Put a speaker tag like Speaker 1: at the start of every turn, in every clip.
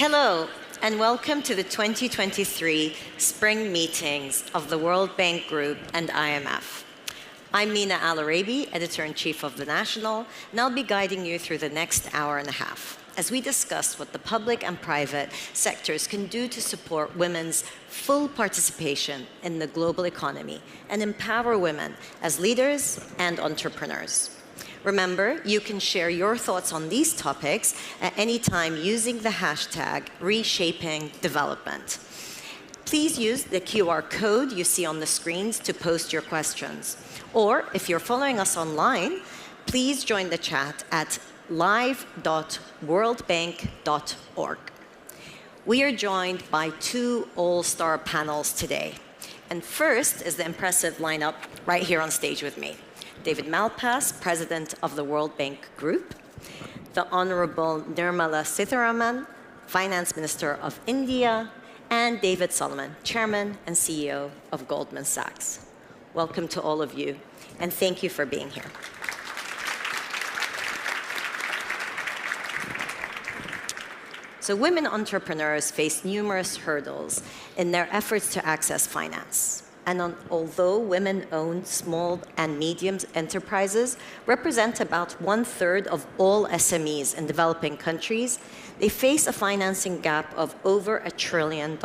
Speaker 1: Hello, and welcome to the 2023 Spring Meetings of the World Bank Group and IMF. I'm Mina Al-Arabi, Editor-in-Chief of The National, and I'll be guiding you through the next hour and a half as we discuss what the public and private sectors can do to support women's full participation in the global economy and empower women as leaders and entrepreneurs. Remember, you can share your thoughts on these topics at any time using the hashtag #ReshapingDevelopment. Please use the QR code you see on the screens to post your questions. Or if you're following us online, please join the chat at live.worldbank.org. We are joined by two all-star panels today. And first is the impressive lineup right here on stage with me. David Malpass, President of the World Bank Group, the Honorable Nirmala Sitharaman, Finance Minister of India, and David Solomon, Chairman and CEO of Goldman Sachs. Welcome to all of you, and thank you for being here. So women entrepreneurs face numerous hurdles in their efforts to access finance. And although women-owned small and medium enterprises represent about 1/3 of all SMEs in developing countries, they face a financing gap of over $1 trillion.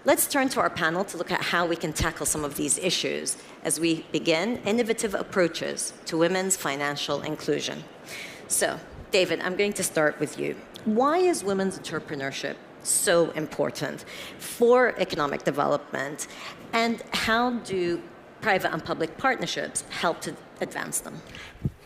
Speaker 1: Let's turn to our panel to look at how we can tackle some of these issues as we begin innovative approaches to women's financial inclusion. So, David, I'm going to start with you. Why is women's entrepreneurship so important for economic development, and how do private and public partnerships help to advance them?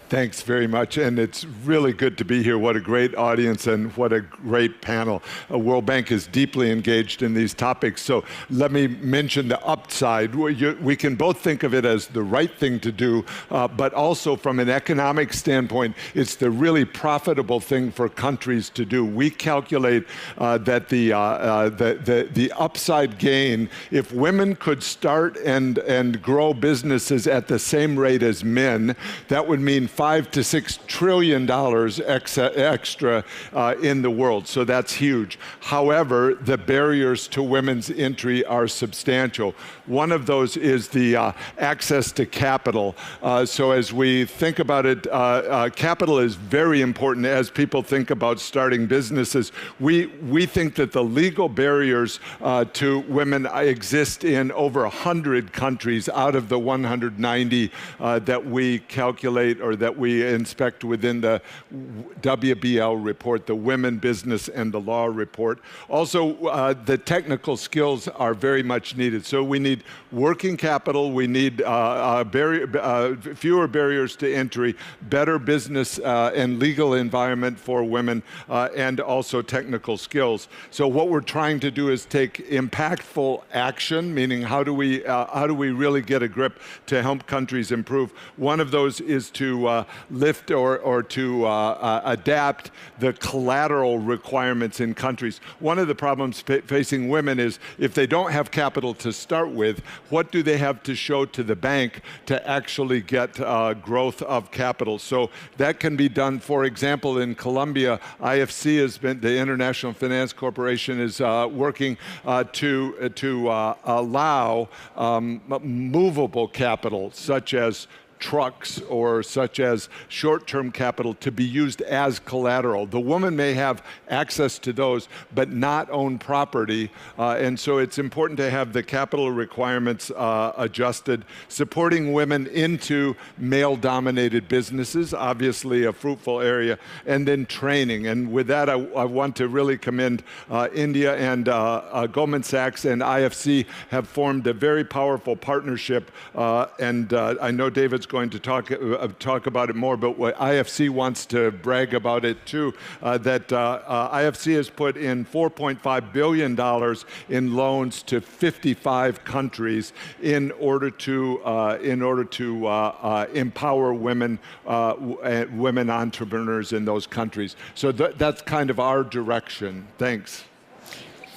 Speaker 2: Thanks very much, and it's really good to be here. What a great audience and what a great panel. World Bank is deeply engaged in these topics, so let me mention the upside. We can both think of it as the right thing to do, but also from an economic standpoint, it's the really profitable thing for countries to do. We calculate that the upside gain, if women could start and grow businesses at the same rate as men, that would mean $5 to $6 trillion extra in the world, so that's huge. However, the barriers to women's entry are substantial. One of those is the access to capital. So as we think about it, capital is very important as people think about starting businesses. We think that the legal barriers to women exist in over 100 countries out of the 190 that we calculate or that we inspect within the WBL report, the Women, Business, and the Law report. Also, the technical skills are very much needed. So we need working capital, we need fewer barriers to entry, better business and legal environment for women, and also technical skills. So what we're trying to do is take impactful action, meaning how do we really get a grip to help countries improve? One of those is to lift or to adapt the collateral requirements in countries. One of the problems facing women is if they don't have capital to start with, what do they have to show to the bank to actually get growth of capital? So that can be done, for example, in Colombia, IFC has been, the International Finance Corporation is working to allow movable capital, such as trucks or such as short-term capital to be used as collateral. The woman may have access to those, but not own property. And so it's important to have the capital requirements adjusted, supporting women into male-dominated businesses, obviously a fruitful area, and then training. And with that, I want to really commend India and Goldman Sachs and IFC have formed a very powerful partnership. And I know David's going to talk about it more, but what IFC wants to brag about it too, that IFC has put in $4.5 billion in loans to 55 countries in order to empower women entrepreneurs in those countries. So that's kind of our direction. Thanks.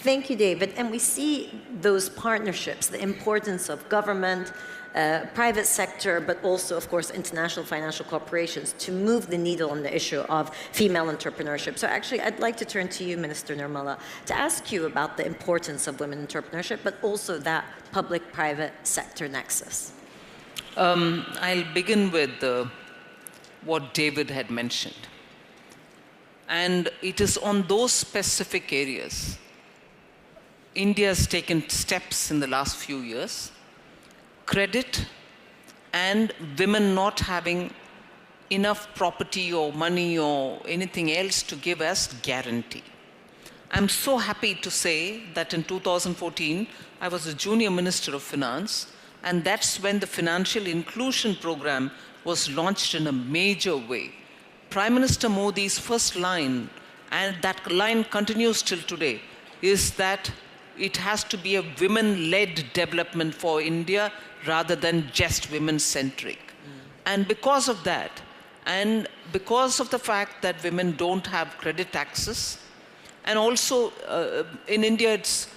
Speaker 1: Thank you, David. And we see those partnerships, the importance of government, private sector, but also, of course, international financial corporations to move the needle on the issue of female entrepreneurship. So actually, I'd like to turn to you, Minister Nirmala, to ask you about the importance of women entrepreneurship, but also that public-private sector nexus.
Speaker 3: I'll begin with what David had mentioned. And it is on those specific areas India has taken steps in the last few years. Credit and women not having enough property or money or anything else to give us guarantee. I'm so happy to say that in 2014, I was a junior minister of finance, and that's when the financial inclusion program was launched in a major way. Prime Minister Modi's first line, and that line continues till today, is that it has to be a women-led development for India rather than just women-centric. And because of that, and because of the fact that women don't have credit access, and also in India it's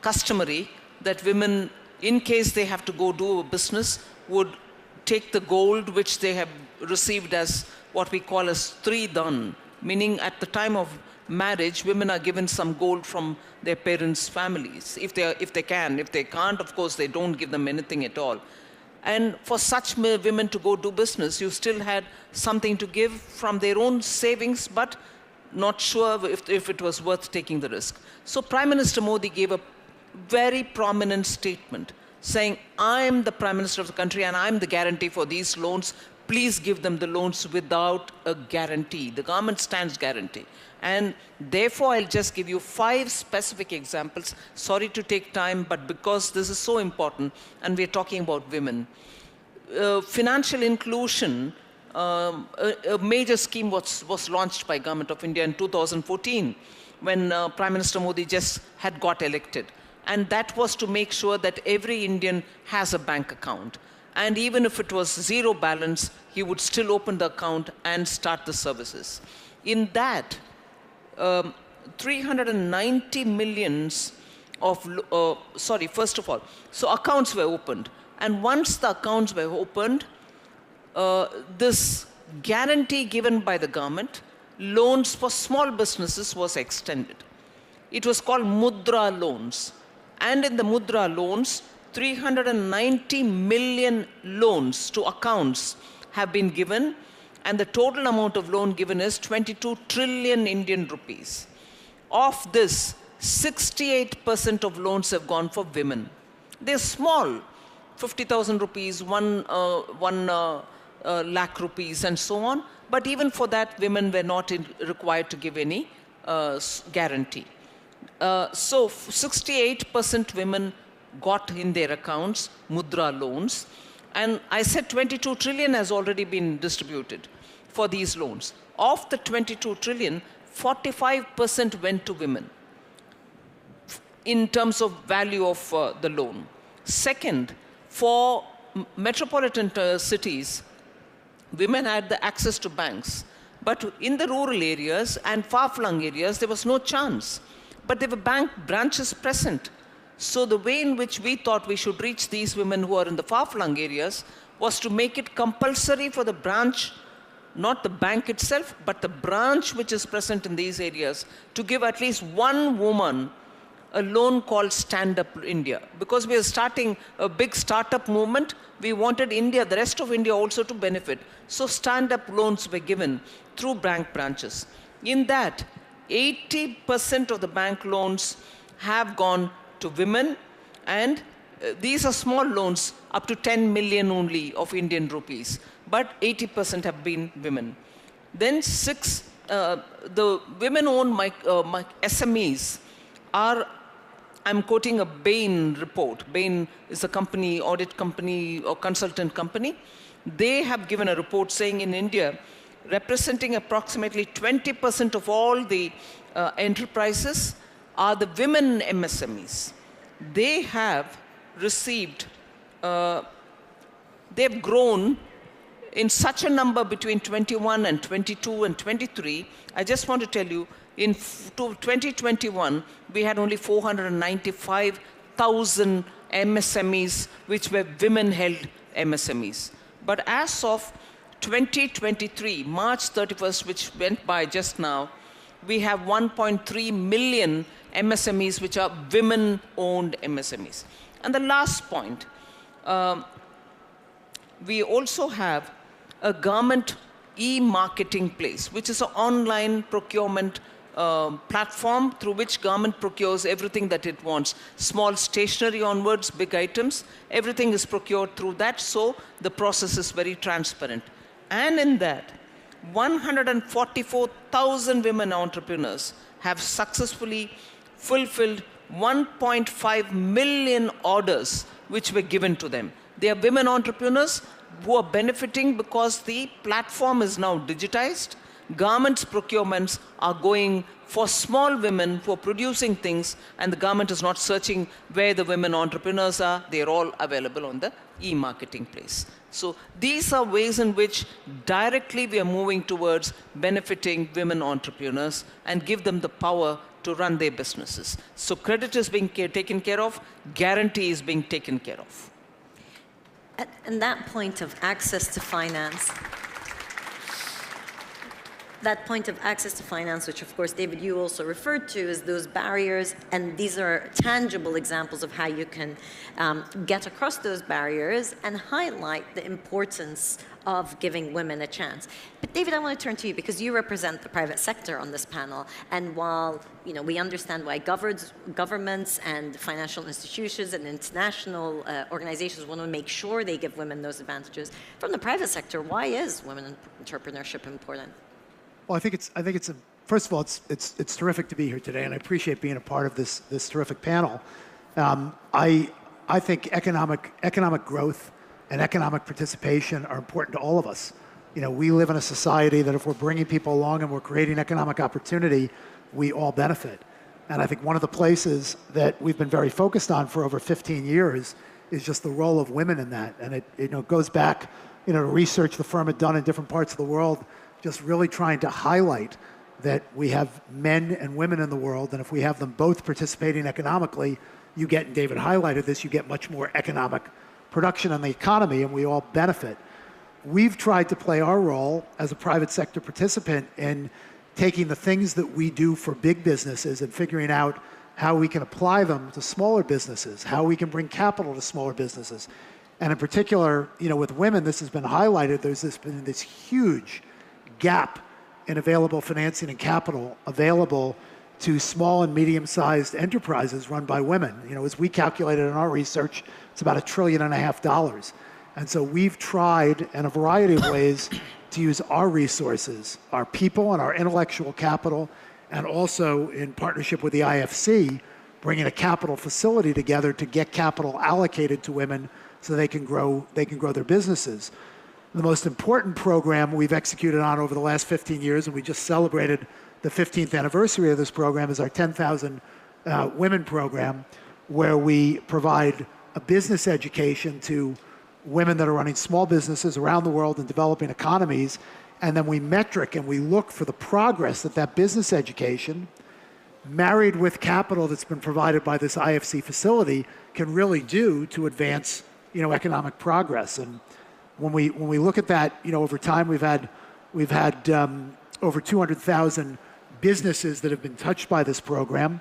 Speaker 3: customary that women, in case they have to go do a business, would take the gold which they have received as what we call as Sridan, meaning at the time of marriage, women are given some gold from their parents' families, if they can. If they can't, of course, they don't give them anything at all. And for such women to go do business, you still had something to give from their own savings, but not sure if it was worth taking the risk. So Prime Minister Modi gave a very prominent statement saying, I am the Prime Minister of the country and I'm the guarantee for these loans. Please give them the loans without a guarantee. The government stands guarantee. And therefore, I'll just give you 5 specific examples. Sorry to take time, but because this is so important, and we're talking about women. Financial inclusion, a major scheme was launched by Government of India in 2014, when Prime Minister Modi just had got elected. And that was to make sure that every Indian has a bank account. And even if it was zero balance, he would still open the account and start the services. In that, 390 millions of, first of all, so accounts were opened. And once the accounts were opened, this guarantee given by the government, loans for small businesses was extended. It was called Mudra loans. And in the Mudra loans, 390 million loans to accounts have been given, and the total amount of loan given is 22 trillion Indian rupees. Of this, 68% of loans have gone for women. They're small, 50,000 rupees, 1 lakh rupees, and so on. But even for that, women were not required to give any guarantee. So 68% women got in their accounts Mudra loans. And I said 22 trillion has already been distributed for these loans. Of the 22 trillion, 45% went to women in terms of value of the loan. Second, for metropolitan cities, women had the access to banks. But in the rural areas and far-flung areas, there was no chance. But there were bank branches present. So the way in which we thought we should reach these women who are in the far-flung areas was to make it compulsory for the branch, not the bank itself, but the branch which is present in these areas, to give at least one woman a loan called Stand Up India. Because we are starting a big startup movement, we wanted India, the rest of India also to benefit. So stand-up loans were given through bank branches. In that, 80% of the bank loans have gone to women, and these are small loans up to 10 million only of Indian rupees, but 80% have been women. Then the women-owned SMEs are, I'm quoting a Bain report. Bain is a company, audit company or consultant company. They have given a report saying in India, representing approximately 20% of all the enterprises are the women MSMEs. They have received, they've grown in such a number between 21 and 22 and 23. I just want to tell you In 2021, we had only 495,000 MSMEs, which were women-held MSMEs. But as of 2023, March 31st, which went by just now, we have 1.3 million MSMEs, which are women-owned MSMEs. And the last point, we also have a government e-marketing place, which is an online procurement platform through which government procures everything that it wants. Small stationery onwards, big items, everything is procured through that, so the process is very transparent. And in that, 144,000 women entrepreneurs have successfully fulfilled 1.5 million orders which were given to them. They are women entrepreneurs who are benefiting because the platform is now digitized. Government's procurements are going for small women who are producing things, and the government is not searching where the women entrepreneurs are. They are all available on the e-marketing place. So these are ways in which directly we are moving towards benefiting women entrepreneurs and give them the power to run their businesses. So credit is being taken care of, guarantee is being taken care of.
Speaker 1: And that point of access to finance, which of course, David, you also referred to, is those barriers, and these are tangible examples of how you can get across those barriers and highlight the importance of giving women a chance. But David, I want to turn to you because you represent the private sector on this panel, and while we understand why governments and financial institutions and international organizations want to make sure they give women those advantages, from the private sector, why is women entrepreneurship important?
Speaker 4: Well, I think it's first of all, it's terrific to be here today, and I appreciate being a part of this terrific panel. I think economic growth and economic participation are important to all of us. We live in a society that if we're bringing people along and we're creating economic opportunity, we all benefit. And I think one of the places that we've been very focused on for over 15 years is just the role of women in that. And it goes back, to research the firm had done in different parts of the world, just really trying to highlight that we have men and women in the world, and if we have them both participating economically, you get, and David highlighted this, you get much more economic production on the economy, and we all benefit. We've tried to play our role as a private sector participant in taking the things that we do for big businesses and figuring out how we can apply them to smaller businesses, how we can bring capital to smaller businesses. And in particular, with women, this has been highlighted, there's been this huge gap in available financing and capital available to small and medium-sized enterprises run by women. As we calculated in our research, it's about $1.5 trillion. And so we've tried in a variety of ways to use our resources, our people and our intellectual capital, and also in partnership with the IFC, bringing a capital facility together to get capital allocated to women so they can grow their businesses. The most important program we've executed on over the last 15 years, and we just celebrated the 15th anniversary of this program, is our 10,000 Women program, where we provide a business education to women that are running small businesses around the world in developing economies, and then we metric and we look for the progress that business education, married with capital that's been provided by this IFC facility, can really do to advance economic progress. And when we look at that, over time we've had over 200,000 businesses that have been touched by this program.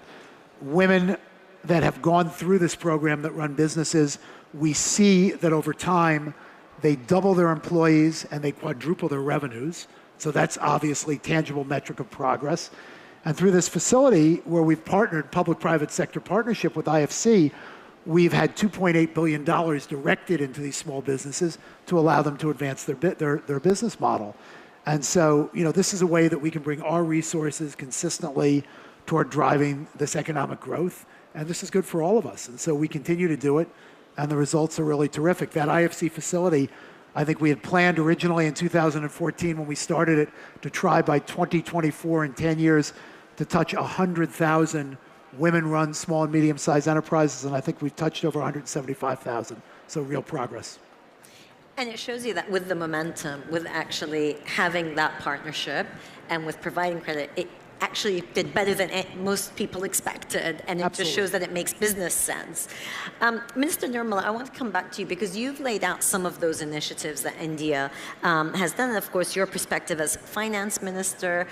Speaker 4: Women that have gone through this program that run businesses, we see that over time they double their employees and they quadruple their revenues. So that's obviously tangible metric of progress. And through this facility where we've partnered, public-private sector partnership with IFC, we've had $2.8 billion directed into these small businesses to allow them to advance their business model. And so, this is a way that we can bring our resources consistently toward driving this economic growth. And this is good for all of us. And so we continue to do it, and the results are really terrific. That IFC facility, I think we had planned originally in 2014 when we started it to try by 2024, in 10 years, to touch 100,000 women-run small and medium-sized enterprises, and I think we've touched over 175,000. So real progress.
Speaker 1: And it shows you that with the momentum, with actually having that partnership and with providing credit, actually did better than most people expected, and it
Speaker 4: Absolutely.
Speaker 1: just shows that it makes business sense. Minister Nirmala, I want to come back to you because you've laid out some of those initiatives that India has done, and of course your perspective as finance minister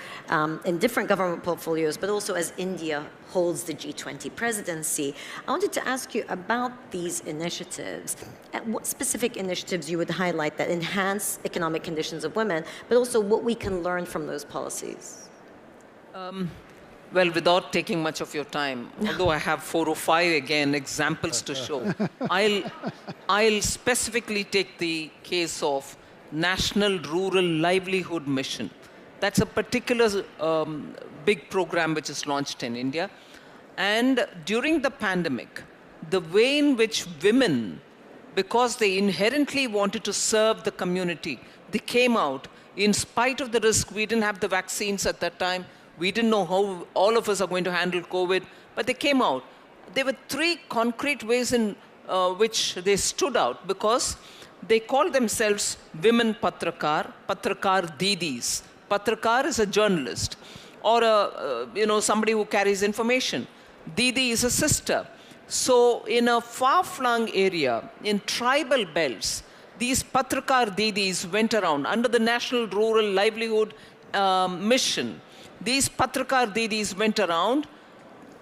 Speaker 1: in different government portfolios, but also as India holds the G20 presidency. I wanted to ask you about these initiatives. What specific initiatives you would highlight that enhance economic conditions of women, but also what we can learn from those policies?
Speaker 3: Well, without taking much of your time, although I have 4 or 5 again examples to show, I'll specifically take the case of National Rural Livelihood Mission. That's a particular big program which is launched in India. And during the pandemic, the way in which women, because they inherently wanted to serve the community, they came out in spite of the risk. We didn't have the vaccines at that time. We didn't know how all of us are going to handle COVID, but they came out. There were 3 concrete ways in which they stood out, because they called themselves women Patrakar, Patrakar Didis. Patrakar is a journalist, or somebody who carries information. Didi is a sister. So in a far-flung area, in tribal belts, these Patrakar Didis went around under the National Rural Livelihood Mission. These Patrakar Didis went around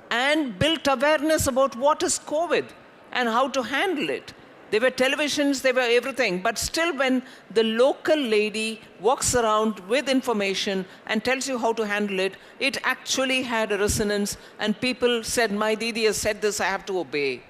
Speaker 3: and built awareness about what is COVID and how to handle it. There were televisions, there were everything, but still when the local lady walks around with information and tells you how to handle it, it actually had a resonance, and people said, my Didi has said this, I have to obey.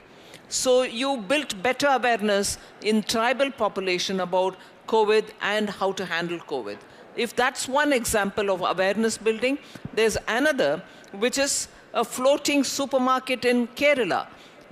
Speaker 3: So you built better awareness in tribal population about COVID and how to handle COVID. If that's one example of awareness building, there's another, which is a floating supermarket in Kerala,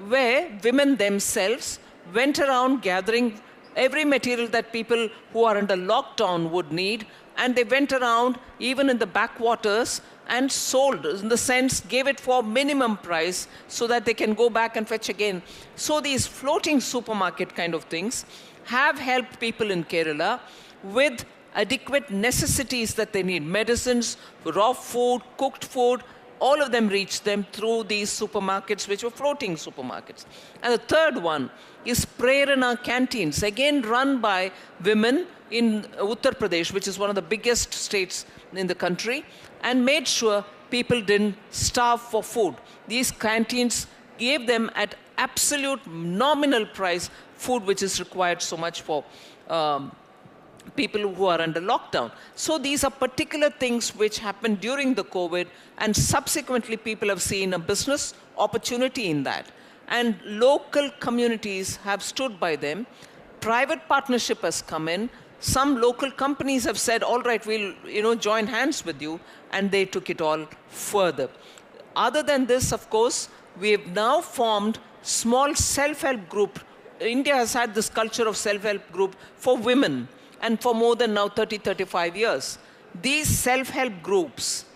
Speaker 3: where women themselves went around gathering every material that people who are under lockdown would need, and they went around even in the backwaters and sold, in the sense, gave it for minimum price so that they can go back and fetch again. So these floating supermarket kind of things have helped people in Kerala with adequate necessities that they need. Medicines, raw food, cooked food, all of them reached them through these supermarkets, which were floating supermarkets. And the third one is Prerana canteens, again run by women in Uttar Pradesh, which is one of the biggest states in the country, and made sure people didn't starve for food. These canteens gave them at absolute nominal price food which is required so much for people who are under lockdown. So these are particular things which happened during the COVID, and subsequently people have seen a business opportunity in that. And local communities have stood by them. Private partnership has come in. Some local companies have said, all right, we'll join hands with you, and they took it all further. Other than this, of course, we have now formed small self-help group. India has had this culture of self-help group for women, and for more than now 30, 35 years. These self-help groups,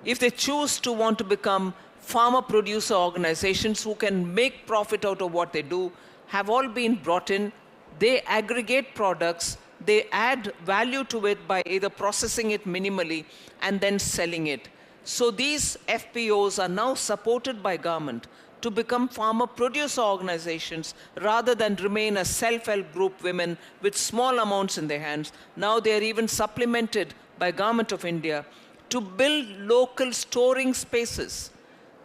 Speaker 3: if they choose to want to become farmer-producer organizations who can make profit out of what they do, have all been brought in. They aggregate products, they add value to it by either processing it minimally and then selling it. So these FPOs are now supported by government to become farmer-producer organizations rather than remain as self-help group women with small amounts in their hands. Now they are even supplemented by Government of India to build local storing spaces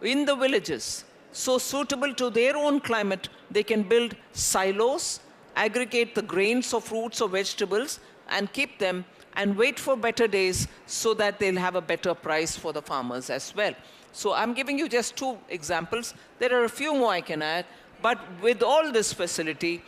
Speaker 3: in the villages, so suitable to their own climate. They can build silos, aggregate the grains of fruits or vegetables, and keep them and wait for better days so that they'll have a better price for the farmers as well. So I'm giving you just 2 examples. There are a few more I can add, but with all this facility,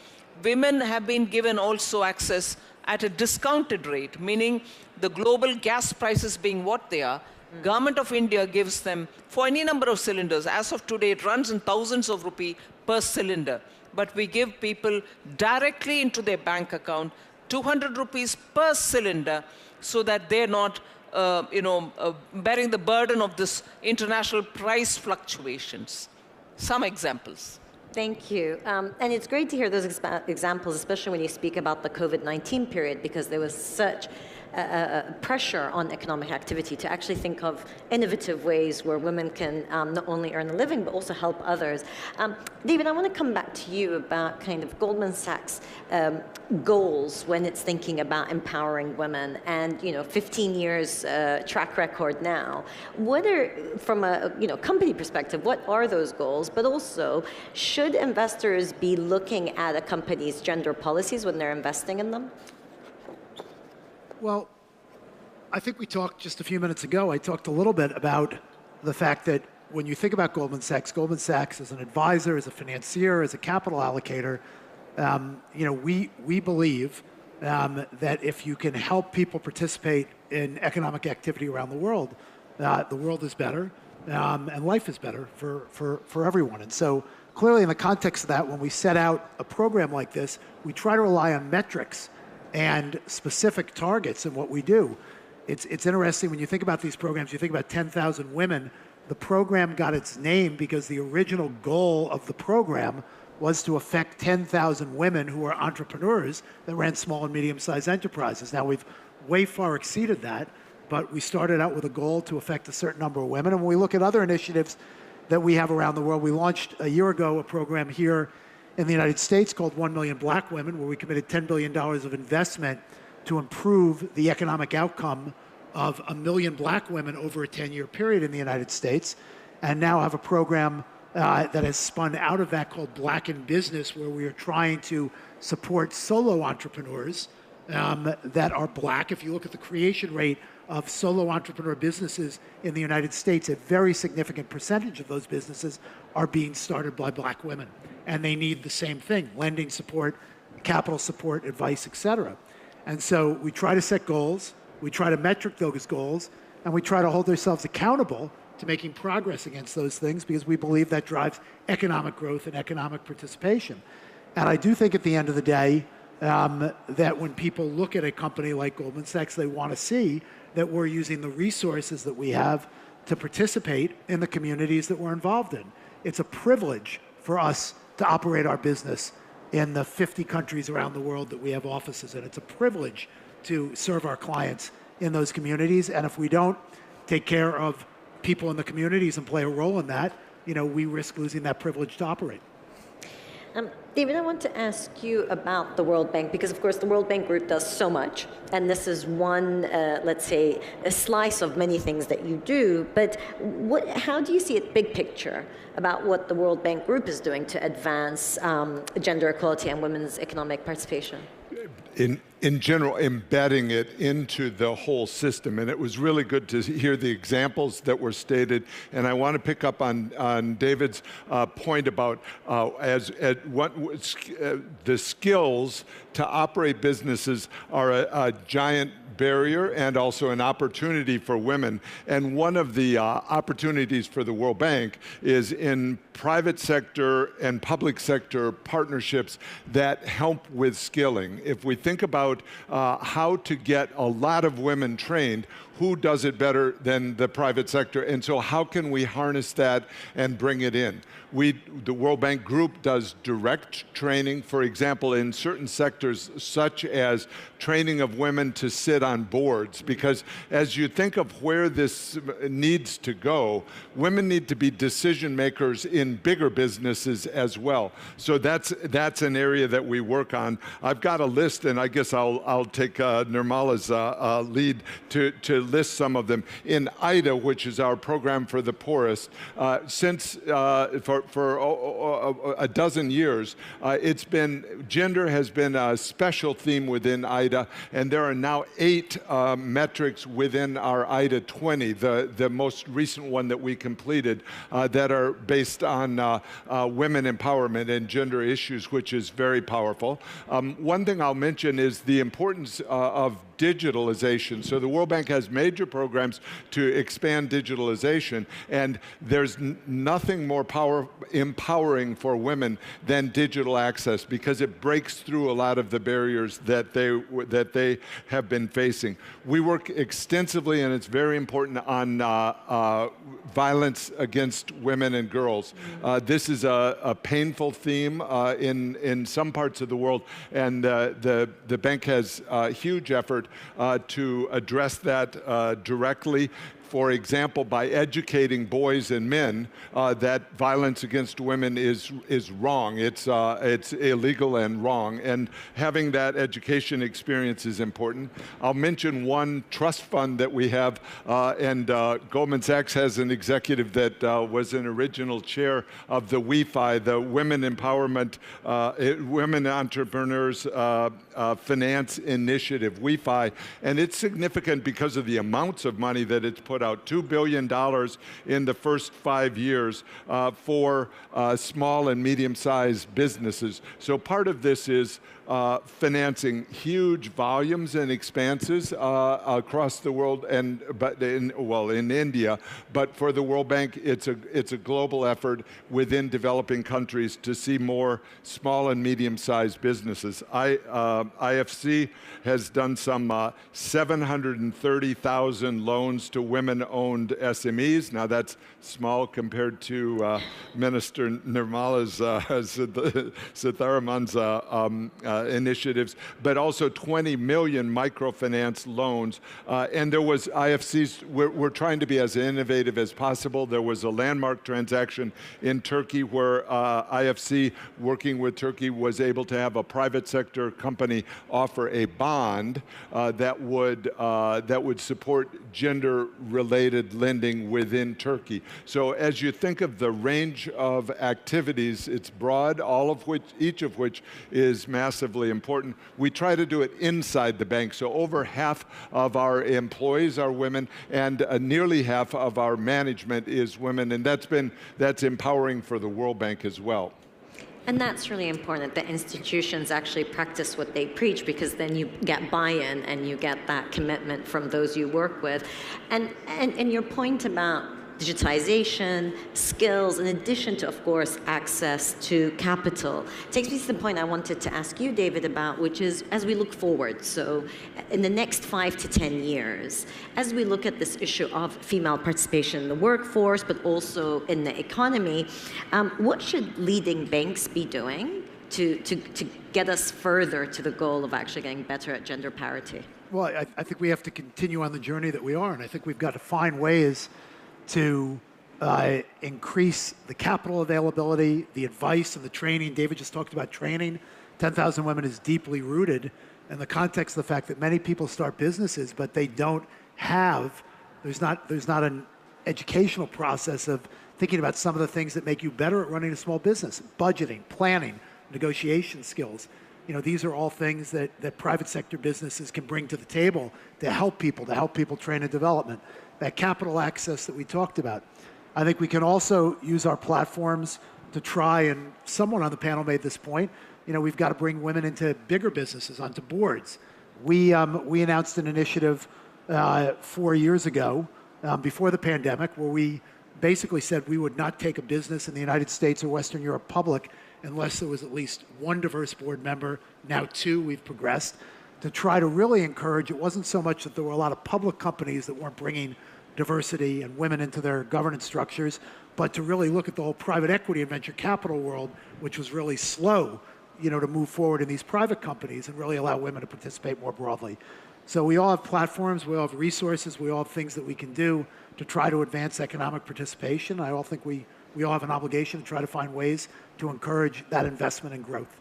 Speaker 3: women have been given also access at a discounted rate, meaning the global gas prices being what they are, Government of India gives them, for any number of cylinders, as of today, it runs in thousands of rupees per cylinder. But we give people directly into their bank account 200 rupees per cylinder so that they're not bearing the burden of this international price fluctuations. Some examples.
Speaker 1: Thank you. And it's great to hear those examples, especially when you speak about the COVID-19 period, because there was such pressure on economic activity to actually think of innovative ways where women can not only earn a living but also help others. David, I want to come back to you about kind of Goldman Sachs goals when it's thinking about empowering women, and 15 years track record now. What are, from a company perspective, what are those goals? But also, should investors be looking at a company's gender policies when they're investing in them?
Speaker 4: Well, I think we talked just a few minutes ago, I talked a little bit about the fact that when you think about Goldman Sachs as an advisor, as a financier, as a capital allocator, we believe that if you can help people participate in economic activity around the world is better, and life is better for everyone. And so clearly in the context of that, when we set out a program like this, we try to rely on metrics and specific targets in what we do. It's interesting when you think about these programs, you think about 10,000 women. The program got its name because the original goal of the program was to affect 10,000 women who are entrepreneurs that ran small and medium-sized enterprises. Now, we've way far exceeded that, but we started out with a goal to affect a certain number of women. And when we look at other initiatives that we have around the world, we launched a year ago a program here in the United States called 1 Million Black Women, where we committed $10 billion of investment to improve the economic outcome of 1 million black women over a 10-year period in the United States, and now have a program that has spun out of that called Black in Business, where we are trying to support solo entrepreneurs that are black. If you look at the creation rate of solo entrepreneur businesses in the United States, a very significant percentage of those businesses are being started by black women. And they need the same thing: lending support, capital support, advice, et cetera. And so we try to set goals, we try to metric those goals, and we try to hold ourselves accountable to making progress against those things, because we believe that drives economic growth and economic participation. And I do think at the end of the day that when people look at a company like Goldman Sachs, they want to see that we're using the resources that we have to participate in the communities that we're involved in. It's a privilege for us to operate our business in the 50 countries around the world that we have offices in. It's a privilege to serve our clients in those communities. And if we don't take care of people in the communities and play a role in that, we risk losing that privilege to operate.
Speaker 1: David, I want to ask you about the World Bank, because of course the World Bank Group does so much, and this is one, let's say, a slice of many things that you do, but how do you see it big picture about what the World Bank Group is doing to advance gender equality and women's economic participation?
Speaker 2: In general, embedding it into the whole system. And it was really good to hear the examples that were stated. And I want to pick up on David's point about the skills to operate businesses are a giant barrier and also an opportunity for women. And one of the opportunities for the World Bank is in private sector and public sector partnerships that help with skilling. If we think about how to get a lot of women trained, who does it better than the private sector? And so how can we harness that and bring it in? The World Bank Group does direct training, for example, in certain sectors, such as training of women to sit on boards. Because as you think of where this needs to go, women need to be decision makers in bigger businesses as well. So that's an area that we work on. I've got a list, and I guess I'll take Nirmala's lead to list some of them. In IDA, which is our program for the poorest, for a dozen years, gender has been a special theme within IDA, and there are now 8 metrics within our IDA 20, the most recent one that we completed, that are based on women empowerment and gender issues, which is very powerful. One thing I'll mention is the importance of digitalization. So the World Bank has major programs to expand digitalization, and there's nothing more empowering for women than digital access, because it breaks through a lot of the barriers that they have been facing. We work extensively, and it's very important, on violence against women and girls. This is a painful theme in some parts of the world, and the bank has a huge effort to address that directly. For example, by educating boys and men that violence against women is wrong. It's illegal and wrong, and having that education experience is important. I'll mention one trust fund that we have, and Goldman Sachs has an executive that was an original chair of the WEFI, the Women Empowerment, Women Entrepreneurs Finance Initiative, WEFI, and it's significant because of the amounts of money that it's put out, $2 billion in the first 5 years for small and medium-sized businesses. So part of this is financing huge volumes and expanses across the world, but in India. But for the World Bank, it's a global effort within developing countries to see more small and medium-sized businesses. IFC has done some 730,000 loans to women-owned SMEs. Now that's small compared to Minister Nirmala's Sitharaman's initiatives, but also 20 million microfinance loans. And there was IFC's, we're trying to be as innovative as possible. There was a landmark transaction in Turkey where IFC, working with Turkey, was able to have a private sector company offer a bond that would support gender-related lending within Turkey. So as you think of the range of activities, it's broad, each of which is massively important. We try to do it inside the bank. So over half of our employees are women, and nearly half of our management is women, and that's empowering for the World Bank as well.
Speaker 1: And that's really important, that institutions actually practice what they preach, because then you get buy-in and you get that commitment from those you work with. And your point about digitization, skills, in addition to, of course, access to capital, takes me to the point I wanted to ask you, David, about, which is, as we look forward, so in the next 5 to 10 years, as we look at this issue of female participation in the workforce, but also in the economy, what should leading banks be doing to get us further to the goal of actually getting better at gender parity?
Speaker 4: Well, I think we have to continue on the journey that we are, and I think we've got to find ways to increase the capital availability, the advice, and the training. David just talked about training. 10,000 Women is deeply rooted in the context of the fact that many people start businesses, but they don't have, there's not an educational process of thinking about some of the things that make you better at running a small business: budgeting, planning, negotiation skills. You know, these are all things that private sector businesses can bring to the table to help people train and development. That capital access that we talked about. I think we can also use our platforms to try, and someone on the panel made this point, you know, we've got to bring women into bigger businesses, onto boards. We announced an initiative 4 years ago, before the pandemic, where we basically said we would not take a business in the United States or Western Europe public unless there was at least one diverse board member. Now 2, we've progressed, to try to really encourage. It wasn't so much that there were a lot of public companies that weren't bringing diversity and women into their governance structures, but to really look at the whole private equity and venture capital world, which was really slow, you know, to move forward in these private companies and really allow women to participate more broadly. So we all have platforms, we all have resources, we all have things that we can do to try to advance economic participation. I all think we all have an obligation to try to find ways to encourage that investment and growth.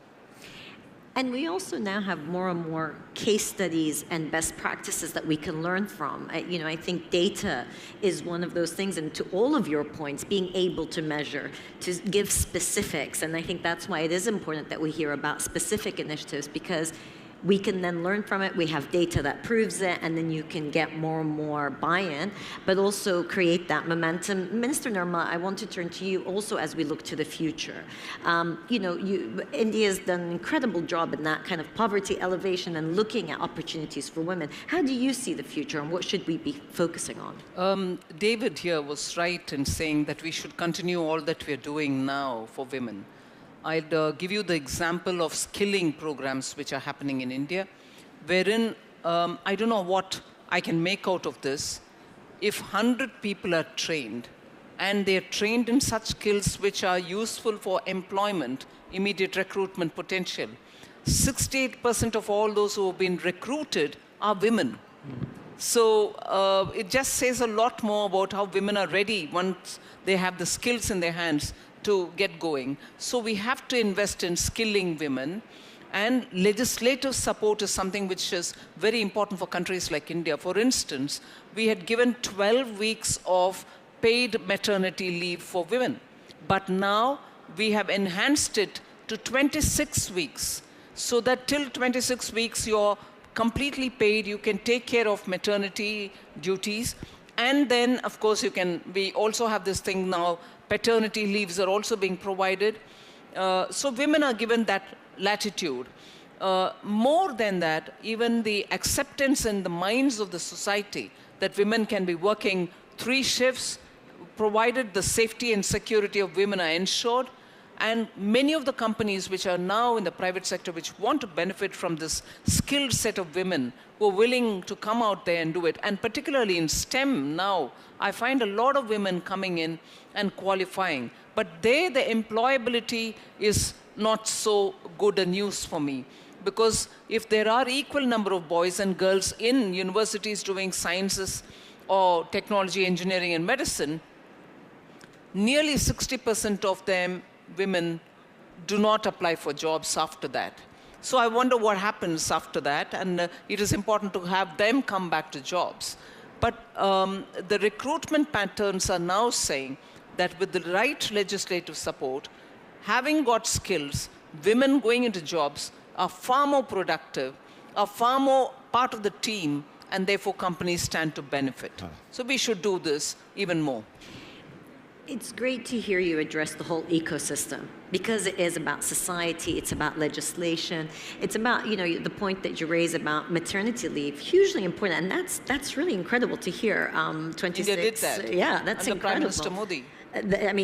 Speaker 1: And we also now have more and more case studies and best practices that we can learn from. I think data is one of those things, and to all of your points, being able to measure, to give specifics. And I think that's why it is important that we hear about specific initiatives, because we can then learn from it. We have data that proves it, and then you can get more and more buy-in, but also create that momentum. Minister Nirmala, I want to turn to you also as we look to the future. India's done an incredible job in that kind of poverty elevation and looking at opportunities for women. How do you see the future, and what should we be focusing on?
Speaker 3: David here was right in saying that we should continue all that we're doing now for women. I'd give you the example of skilling programs which are happening in India, wherein I don't know what I can make out of this. If 100 people are trained, and they're trained in such skills which are useful for employment, immediate recruitment potential, 68% of all those who have been recruited are women. So it just says a lot more about how women are ready once they have the skills in their hands to get going. So we have to invest in skilling women. And legislative support is something which is very important for countries like India. For instance, we had given 12 weeks of paid maternity leave for women. But now we have enhanced it to 26 weeks, so that till 26 weeks you're completely paid, you can take care of maternity duties. And then, of course, we also have this thing now, paternity leaves are also being provided. So women are given that latitude. More than that, even the acceptance in the minds of the society that women can be working 3 shifts, provided the safety and security of women are ensured. And many of the companies which are now in the private sector, which want to benefit from this skilled set of women who are willing to come out there and do it. And particularly in STEM now, I find a lot of women coming in and qualifying. But the employability is not so good a news for me. Because if there are equal number of boys and girls in universities doing sciences or technology, engineering, and medicine, nearly 60% of them, women, do not apply for jobs after that. So I wonder what happens after that, and it is important to have them come back to jobs. But the recruitment patterns are now saying that with the right legislative support, having got skills, women going into jobs are far more productive, are far more part of the team, and therefore companies stand to benefit. So we should do this even more.
Speaker 1: It's great to hear you address the whole ecosystem, because it is about society, it's about legislation, it's about, the point that you raise about maternity leave, hugely important, and that's really incredible to hear. 26.
Speaker 3: India did that.
Speaker 1: Yeah, that's
Speaker 3: under
Speaker 1: incredible.
Speaker 3: Prime Minister Modi.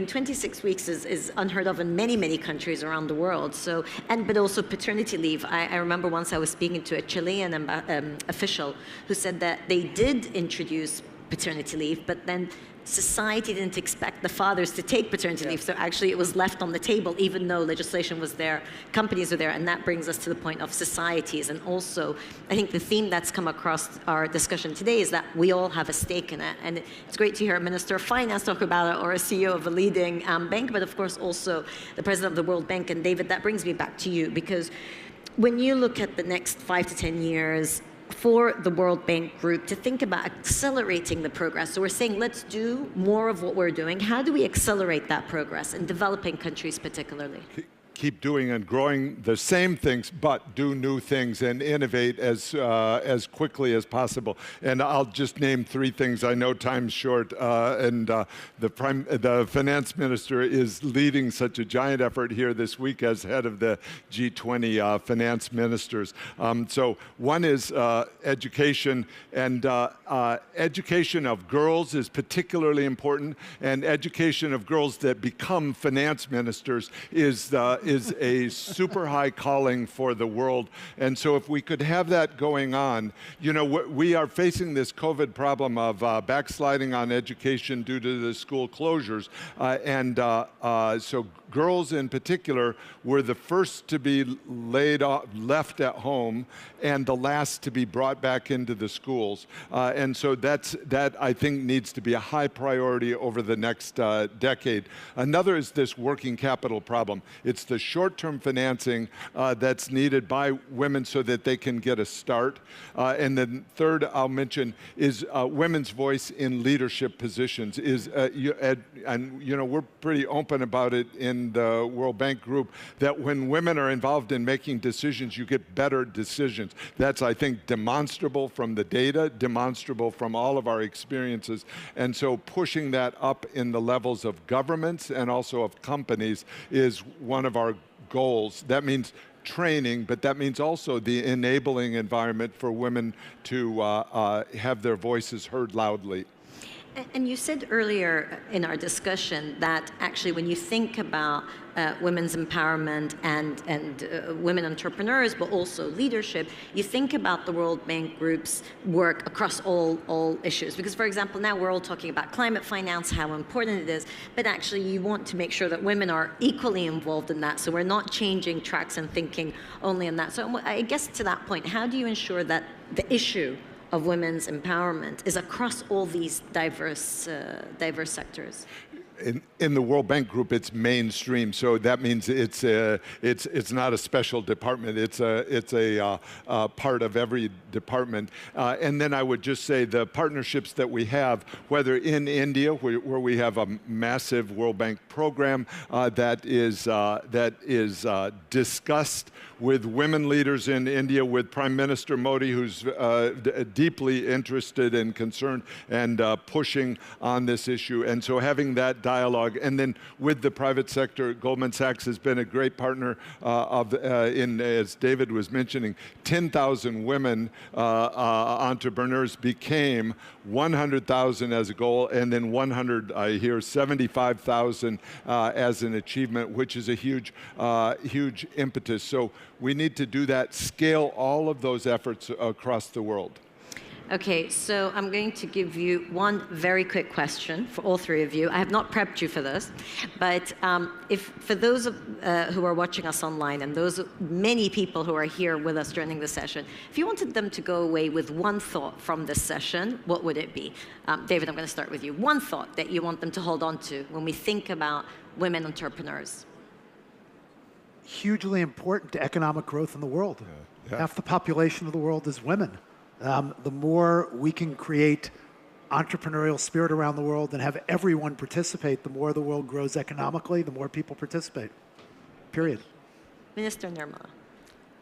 Speaker 1: 26 weeks is unheard of in many, many countries around the world. So, but also paternity leave. I remember once I was speaking to a Chilean official who said that they did introduce paternity leave, but then society didn't expect the fathers to take paternity leave, so actually it was left on the table even though legislation was there, companies are there, and that brings us to the point of societies. And also, I think the theme that's come across our discussion today is that we all have a stake in it, and it's great to hear a Minister of Finance talk about it, or a CEO of a leading bank, but of course also the President of the World Bank. And David, that brings me back to you, because when you look at the next 5 to 10 years, for the World Bank Group to think about accelerating the progress. So we're saying, let's do more of what we're doing. How do we accelerate that progress in developing countries particularly?
Speaker 2: Keep doing and growing the same things, but do new things and innovate as quickly as possible. And I'll just name 3 things. I know time's short, and the finance minister is leading such a giant effort here this week as head of the G20 finance ministers. So one is education, and education of girls is particularly important, and education of girls that become finance ministers is a super high calling for the world. And so if we could have that going on, we are facing this COVID problem of backsliding on education due to the school closures. So girls in particular were the first to be left at home and the last to be brought back into the schools. And so that I think needs to be a high priority over the next decade. Another is this working capital problem. It's the short-term financing that's needed by women so that they can get a start. And then third I'll mention is women's voice in leadership positions. We're pretty open about it in the World Bank Group, that when women are involved in making decisions, you get better decisions. That's, I think, demonstrable from the data, demonstrable from all of our experiences. And so pushing that up in the levels of governments and also of companies is one of our goals. That means training, but that means also the enabling environment for women to have their voices heard loudly.
Speaker 1: And you said earlier in our discussion that actually when you think about women's empowerment and women entrepreneurs, but also leadership, you think about the World Bank Group's work across all issues. Because, for example, now we're all talking about climate finance, how important it is, but actually you want to make sure that women are equally involved in that, so we're not changing tracks and thinking only on that. So I guess to that point, how do you ensure that the issue of women's empowerment is across all these diverse sectors?
Speaker 2: In the World Bank Group, it's mainstream, so that means it's not a special department. It's a part of every department. And then I would just say the partnerships that we have, whether in India, where we have a massive World Bank program that is discussed with women leaders in India, with Prime Minister Modi, who's deeply interested and concerned and pushing on this issue. And so having that dialogue, and then with the private sector, Goldman Sachs has been a great partner as David was mentioning, 10,000 women entrepreneurs became 100,000 as a goal, and then 75,000 as an achievement, which is a huge impetus. So we need to do that, scale all of those efforts across the world.
Speaker 1: Okay, so I'm going to give you one very quick question for all three of you. I have not prepped you for this, but if for those who are watching us online and those many people who are here with us during the session, if you wanted them to go away with one thought from this session, what would it be? David, I'm going to start with you. One thought that you want them to hold on to when we think about women entrepreneurs.
Speaker 4: Hugely important to economic growth in the world.
Speaker 2: Yeah.
Speaker 4: Half the population of the world is women. The more we can create entrepreneurial spirit around the world and have everyone participate, the more the world grows economically, the more people participate. Period.
Speaker 1: Minister Nirmala.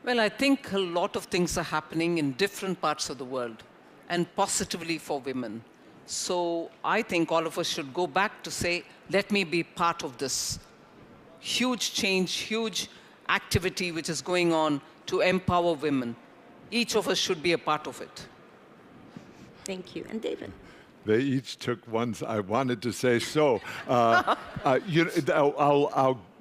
Speaker 3: Well, I think a lot of things are happening in different parts of the world, and positively for women. So I think all of us should go back to say, let me be part of this huge change, huge activity which is going on to empower women. Each of us should be a part of it.
Speaker 1: Thank you. And David?
Speaker 2: They each took ones I wanted to say. So I'll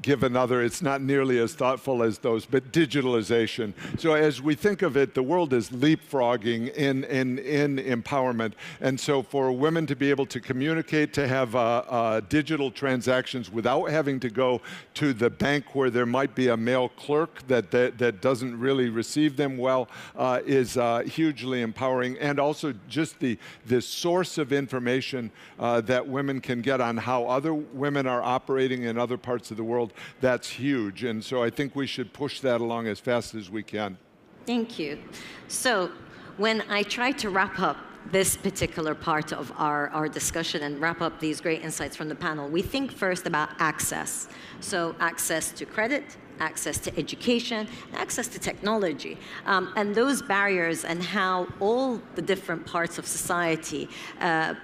Speaker 2: give another. It's not nearly as thoughtful as those, but digitalization. So as we think of it, the world is leapfrogging in empowerment. And so for women to be able to communicate, to have digital transactions without having to go to the bank where there might be a male clerk that doesn't really receive them well is hugely empowering. And also just the source of information that women can get on how other women are operating in other parts of the world, that's huge. And so I think we should push that along as fast as we can.
Speaker 1: Thank you. So when I try to wrap up this particular part of our discussion and wrap up these great insights from the panel, we think first about access. So access to credit, access to education, access to technology, and those barriers and how all the different parts of society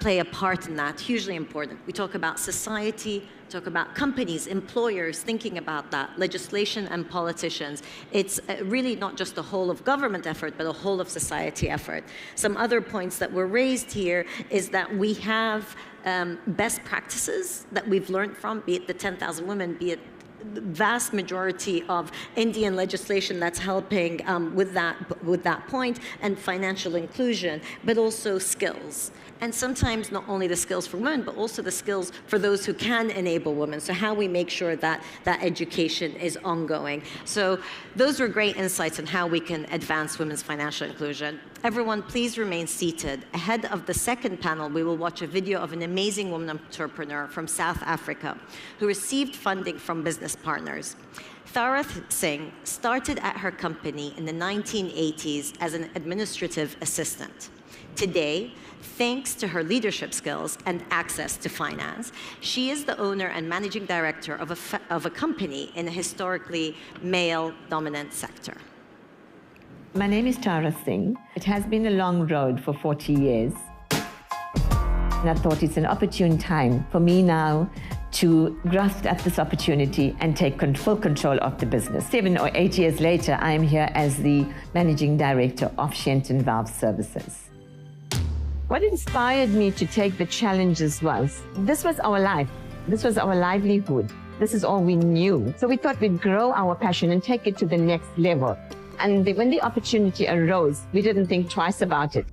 Speaker 1: play a part in that, hugely important. We talk about society, talk about companies, employers thinking about that, legislation and politicians. It's really not just a whole of government effort, but a whole of society effort. Some other points that were raised here is that we have best practices that we've learned from, be it the 10,000 women, be it the vast majority of Indian legislation that's helping with that point, and financial inclusion, but also skills. And sometimes not only the skills for women, but also the skills for those who can enable women. So how we make sure that that education is ongoing. So those were great insights on how we can advance women's financial inclusion. Everyone, please remain seated. Ahead of the second panel, we will watch a video of an amazing woman entrepreneur from South Africa who received funding from business partners. Tharath Singh started at her company in the 1980s as an administrative assistant. Today, thanks to her leadership skills and access to finance, she is the owner and managing director of a company in a historically male-dominant sector.
Speaker 5: My name is Tara Singh. It has been a long road for 40 years. And I thought it's an opportune time for me now to grasp at this opportunity and take full control of the business. 7 or 8 years later, I am here as the managing director of Shenton Valve Services. What inspired me to take the challenges was, this was our life. This was our livelihood. This is all we knew. So we thought we'd grow our passion and take it to the next level. And when the opportunity arose, we didn't think twice about it.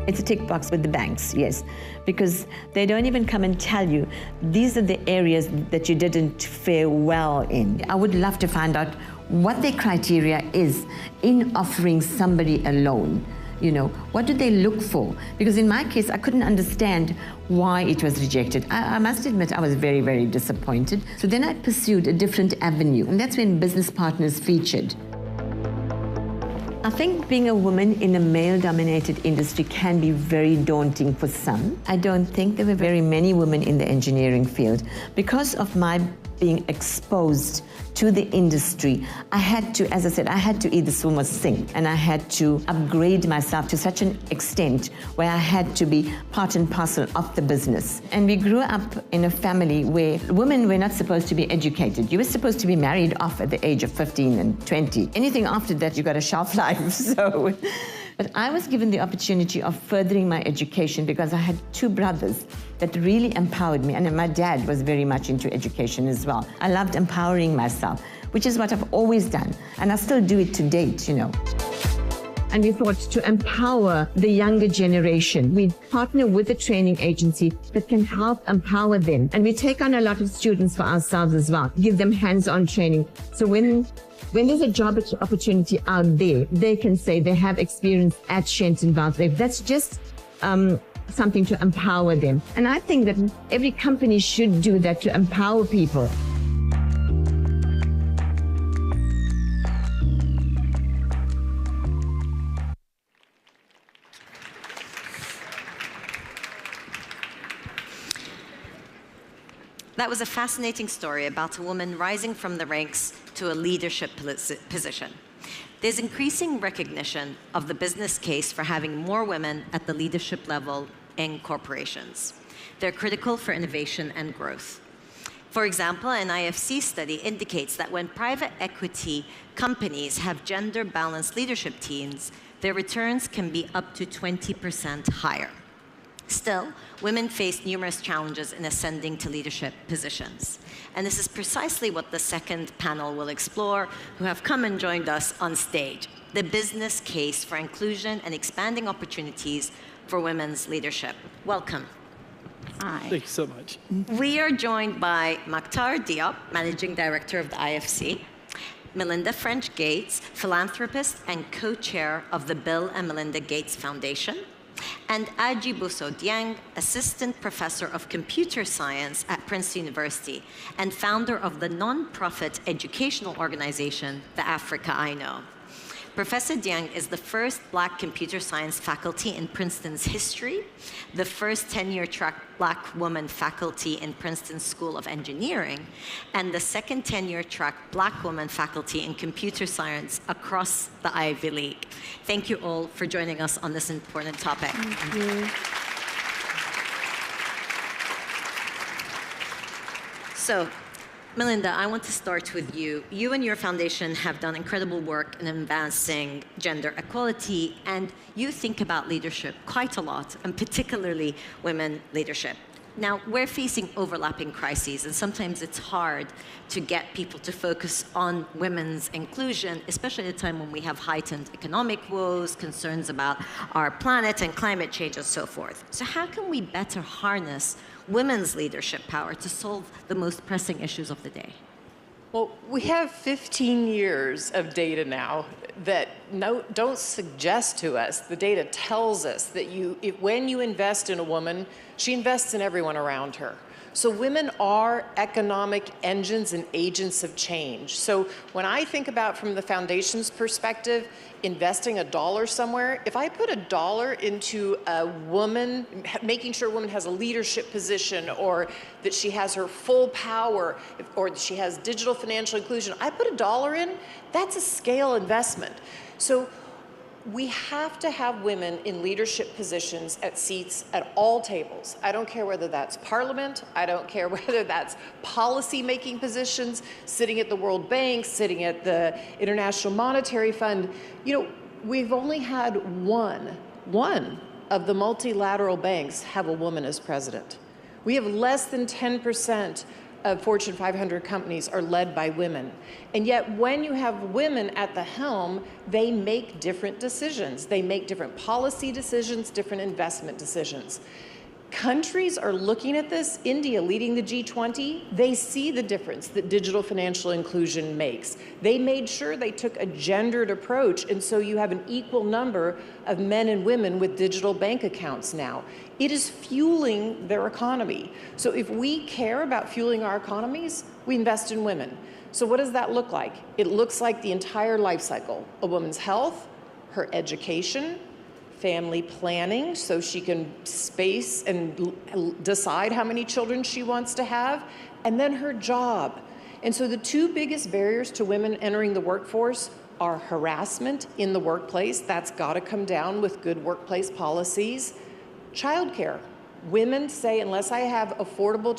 Speaker 5: It's a tick box with the banks, yes, because they don't even come and tell you, these are the areas that you didn't fare well in. I would love to find out what their criteria is in offering somebody a loan. You know, what do they look for? Because in my case, I couldn't understand why it was rejected. I must admit, I was very, very disappointed. So then I pursued a different avenue, and that's when business partners featured. I think being a woman in a male-dominated industry can be very daunting for some. I don't think there were very many women in the engineering field. Because of my being exposed to the industry, I had to, as I said, I had to either swim or sink, and I had to upgrade myself to such an extent where I had to be part and parcel of the business. And we grew up in a family where women were not supposed to be educated. You were supposed to be married off at the age of 15 and 20. Anything after that, you got a shelf life, so. But I was given the opportunity of furthering my education because I had two brothers that really empowered me. And my dad was very much into education as well. I loved empowering myself, which is what I've always done. And I still do it to date, you know. And we thought to empower the younger generation, we partner with a training agency that can help empower them. And we take on a lot of students for ourselves as well, give them hands-on training. So when there's a job opportunity out there, they can say they have experience at Shenton Valve. That's just something to empower them. And I think that every company should do that to empower people.
Speaker 1: That was a fascinating story about a woman rising from the ranks to a leadership position. There's increasing recognition of the business case for having more women at the leadership level in corporations. They're critical for innovation and growth. For example, an IFC study indicates that when private equity companies have gender-balanced leadership teams, their returns can be up to 20% higher. Still, women face numerous challenges in ascending to leadership positions. And this is precisely what the second panel will explore, who have come and joined us on stage: the business case for inclusion and expanding opportunities for women's leadership. Welcome.
Speaker 6: Hi. Thank you so much.
Speaker 1: We are joined by Maktar Diop, Managing Director of the IFC, Melinda French Gates, philanthropist and co-chair of the Bill and Melinda Gates Foundation, and Aji Buso Dieng, Assistant Professor of Computer Science at Princeton University and founder of the non-profit educational organization, The Africa I Know. Professor Dieng is the first Black computer science faculty in Princeton's history, the first tenure-track Black woman faculty in Princeton School of Engineering, and the second tenure-track Black woman faculty in computer science across the Ivy League. Thank you all for joining us on this important topic.
Speaker 6: Thank you.
Speaker 1: So, Melinda, I want to start with you. You and your foundation have done incredible work in advancing gender equality, and you think about leadership quite a lot, and particularly women leadership. Now, we're facing overlapping crises, and sometimes it's hard to get people to focus on women's inclusion, especially at a time when we have heightened economic woes, concerns about our planet and climate change and so forth. So how can we better harness women's leadership power to solve the most pressing issues of the day?
Speaker 6: Well, we have 15 years of data now that don't suggest to us. The data tells us that when you invest in a woman, she invests in everyone around her. So women are economic engines and agents of change. So when I think about, from the foundation's perspective, investing $1 somewhere, if I put $1 into a woman, making sure a woman has a leadership position, or that she has her full power, or that she has digital financial inclusion, I put $1 in, that's a scale investment. So we have to have women in leadership positions at seats at all tables. I don't care whether that's parliament, I don't care whether that's policy-making positions, sitting at the World Bank, sitting at the International Monetary Fund. You know, we've only had one one of the multilateral banks have a woman as president. We have less than 10% of Fortune 500 companies are led by women. And yet when you have women at the helm, they make different decisions. They make different policy decisions, different investment decisions. Countries are looking at this. India leading the G20, they see the difference that digital financial inclusion makes. They made sure they took a gendered approach, and so you have an equal number of men and women with digital bank accounts now. It is fueling their economy. So if we care about fueling our economies, we invest in women. So what does that look like? It looks like the entire life cycle: a woman's health, her education, family planning, so she can space and decide how many children she wants to have, and then her job. And so the two biggest barriers to women entering the workforce are harassment in the workplace. That's got to come down with good workplace policies. Childcare. Women say, unless I have affordable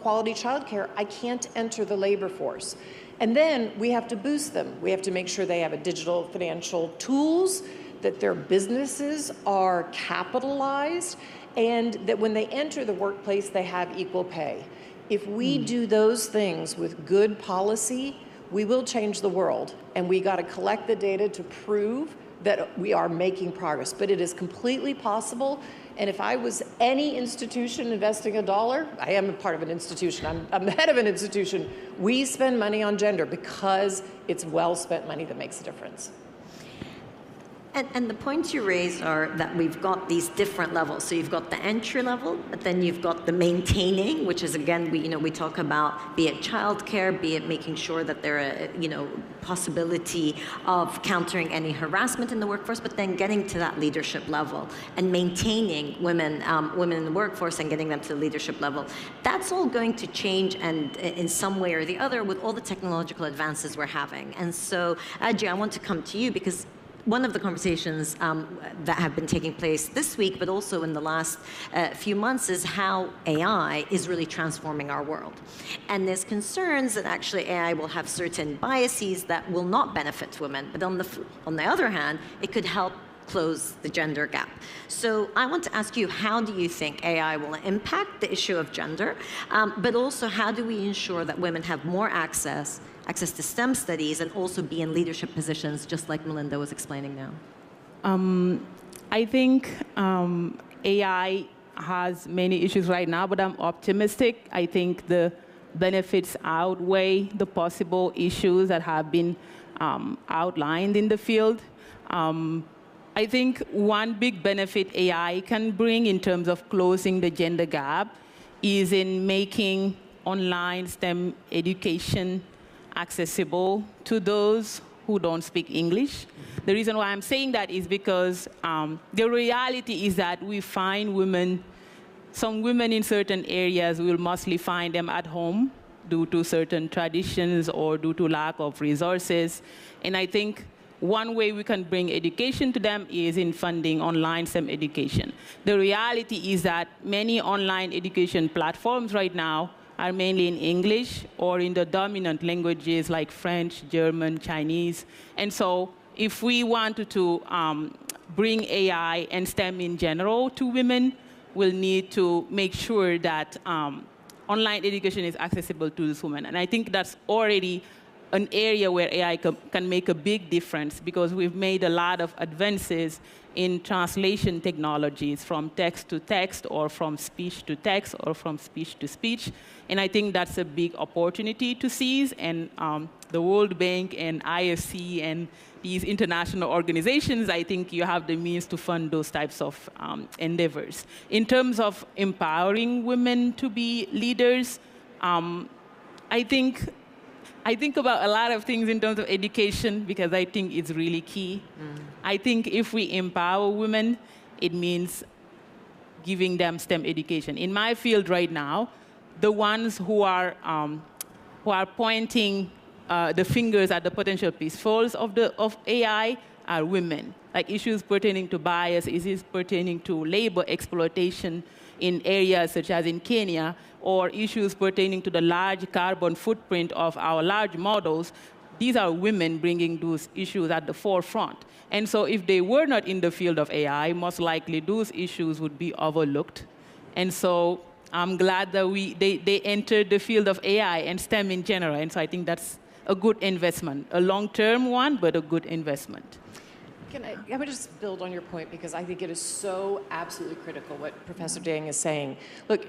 Speaker 6: quality childcare, I can't enter the labor force. And then we have to boost them. We have to make sure they have a digital financial tools, that their businesses are capitalized, and that when they enter the workplace, they have equal pay. If we do those things with good policy, we will change the world. And we got to collect the data to prove that we are making progress. But it is completely possible. And if I was any institution investing $1, I am a part of an institution, I'm the head of an institution, we spend money on gender because it's well-spent money that makes a difference.
Speaker 1: And the points you raised are that we've got these different levels. So you've got the entry level, but then you've got the maintaining, which is, again, we talk about, be it childcare, be it making sure that there are, possibility of countering any harassment in the workforce, but then getting to that leadership level and maintaining women in the workforce and getting them to the leadership level. That's all going to change, and in some way or the other, with all the technological advances we're having. And so, Ajay, I want to come to you, because one of the conversations that have been taking place this week, but also in the last few months, is how AI is really transforming our world. And there's concerns that actually AI will have certain biases that will not benefit women, but on the other hand, it could help close the gender gap. So I want to ask you, how do you think AI will impact the issue of gender, but also how do we ensure that women have more access to STEM studies and also be in leadership positions, just like Melinda was explaining now?
Speaker 7: I think AI has many issues right now, but I'm optimistic. I think the benefits outweigh the possible issues that have been outlined in the field. I think one big benefit AI can bring in terms of closing the gender gap is in making online STEM education accessible to those who don't speak English. The reason why I'm saying that is because the reality is that we find some women in certain areas, we'll mostly find them at home due to certain traditions or due to lack of resources. And I think one way we can bring education to them is in funding online STEM education. The reality is that many online education platforms right now are mainly in English or in the dominant languages like French, German, Chinese. And so if we wanted to bring AI and STEM in general to women, we'll need to make sure that online education is accessible to these women. And I think that's already an area where AI can make a big difference, because we've made a lot of advances in translation technologies from text to text or from speech to text or from speech to speech. And I think that's a big opportunity to seize. And the World Bank and IFC and these international organizations, I think you have the means to fund those types of endeavors. In terms of empowering women to be leaders, I think about a lot of things in terms of education, because I think it's really key. I think if we empower women, it means giving them STEM education. In my field right now, the ones who are pointing the fingers at the potential pitfalls of AI are women. Like issues pertaining to bias, issues pertaining to labor exploitation in areas such as in Kenya, or issues pertaining to the large carbon footprint of our large models. these are women bringing those issues at the forefront. And so if they were not in the field of AI, most likely those issues would be overlooked. And so I'm glad that they entered the field of AI and STEM in general. And so I think that's a good investment, a long-term one, but a good investment.
Speaker 6: Let me just build on your point, because I think it is so absolutely critical what Professor Dang is saying. Look,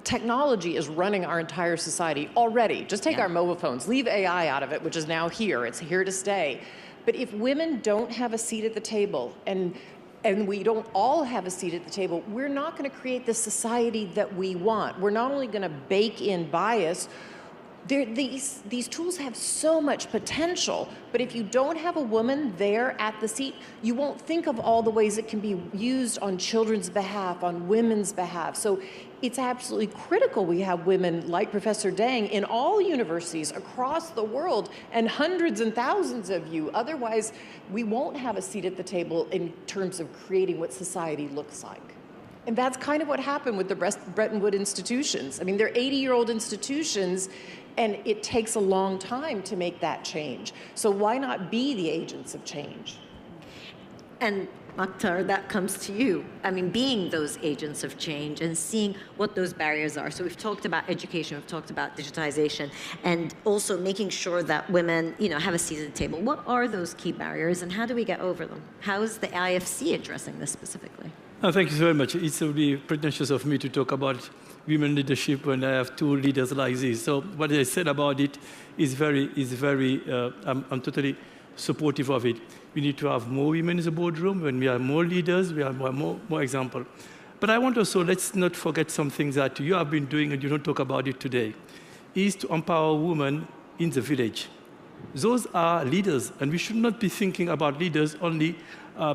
Speaker 6: technology is running our entire society already. Just take our mobile phones, leave AI out of it, which is now here. It's here to stay. But if women don't have a seat at the table, and we don't all have a seat at the table, we're not going to create the society that we want. We're not only going to bake in bias, these tools have so much potential, but if you don't have a woman there at the seat, you won't think of all the ways it can be used on children's behalf, on women's behalf. So it's absolutely critical we have women like Professor Dang in all universities across the world, and hundreds and thousands of you. Otherwise, we won't have a seat at the table in terms of creating what society looks like. And that's kind of what happened with the Bretton Woods institutions. I mean, they're 80-year-old institutions, and it takes a long time to make that change. So why not be the agents of change?
Speaker 1: And Akhtar, that comes to you. I mean, being those agents of change and seeing what those barriers are. So we've talked about education, we've talked about digitization, and also making sure that women, have a seat at the table. What are those key barriers, and how do we get over them? How is the IFC addressing this specifically?
Speaker 8: Thank you very much. It's really pretentious of me to talk about women leadership when I have two leaders like this. So what I said about it is I'm totally supportive of it. We need to have more women in the boardroom. When we have more leaders, we have more example. But I want also, let's not forget something that you have been doing and you don't talk about it today, is to empower women in the village. Those are leaders, and we should not be thinking about leaders only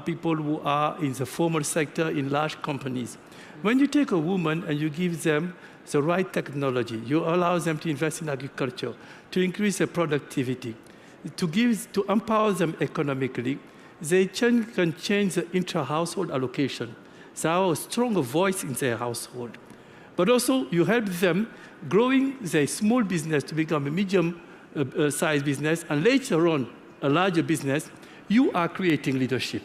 Speaker 8: people who are in the formal sector in large companies. When you take a woman and you give them the right technology, you allow them to invest in agriculture, to increase their productivity, to empower them economically, they can change the intra-household allocation. They have a stronger voice in their household. But also, you help them growing their small business to become a medium-sized business, and later on, a larger business. You are creating leadership.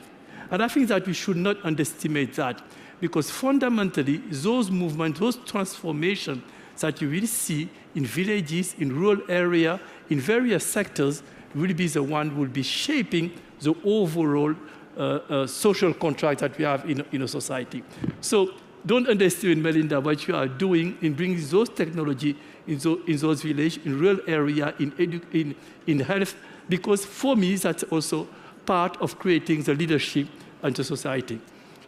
Speaker 8: And I think that we should not underestimate that, because fundamentally, those movements, those transformations that you will see in villages, in rural areas, in various sectors, will be the one who will be shaping the overall social contract that we have in a society. So don't underestimate, Melinda, what you are doing in bringing those technology in those villages, in rural areas, in health, because for me, that's also part of creating the leadership and the society.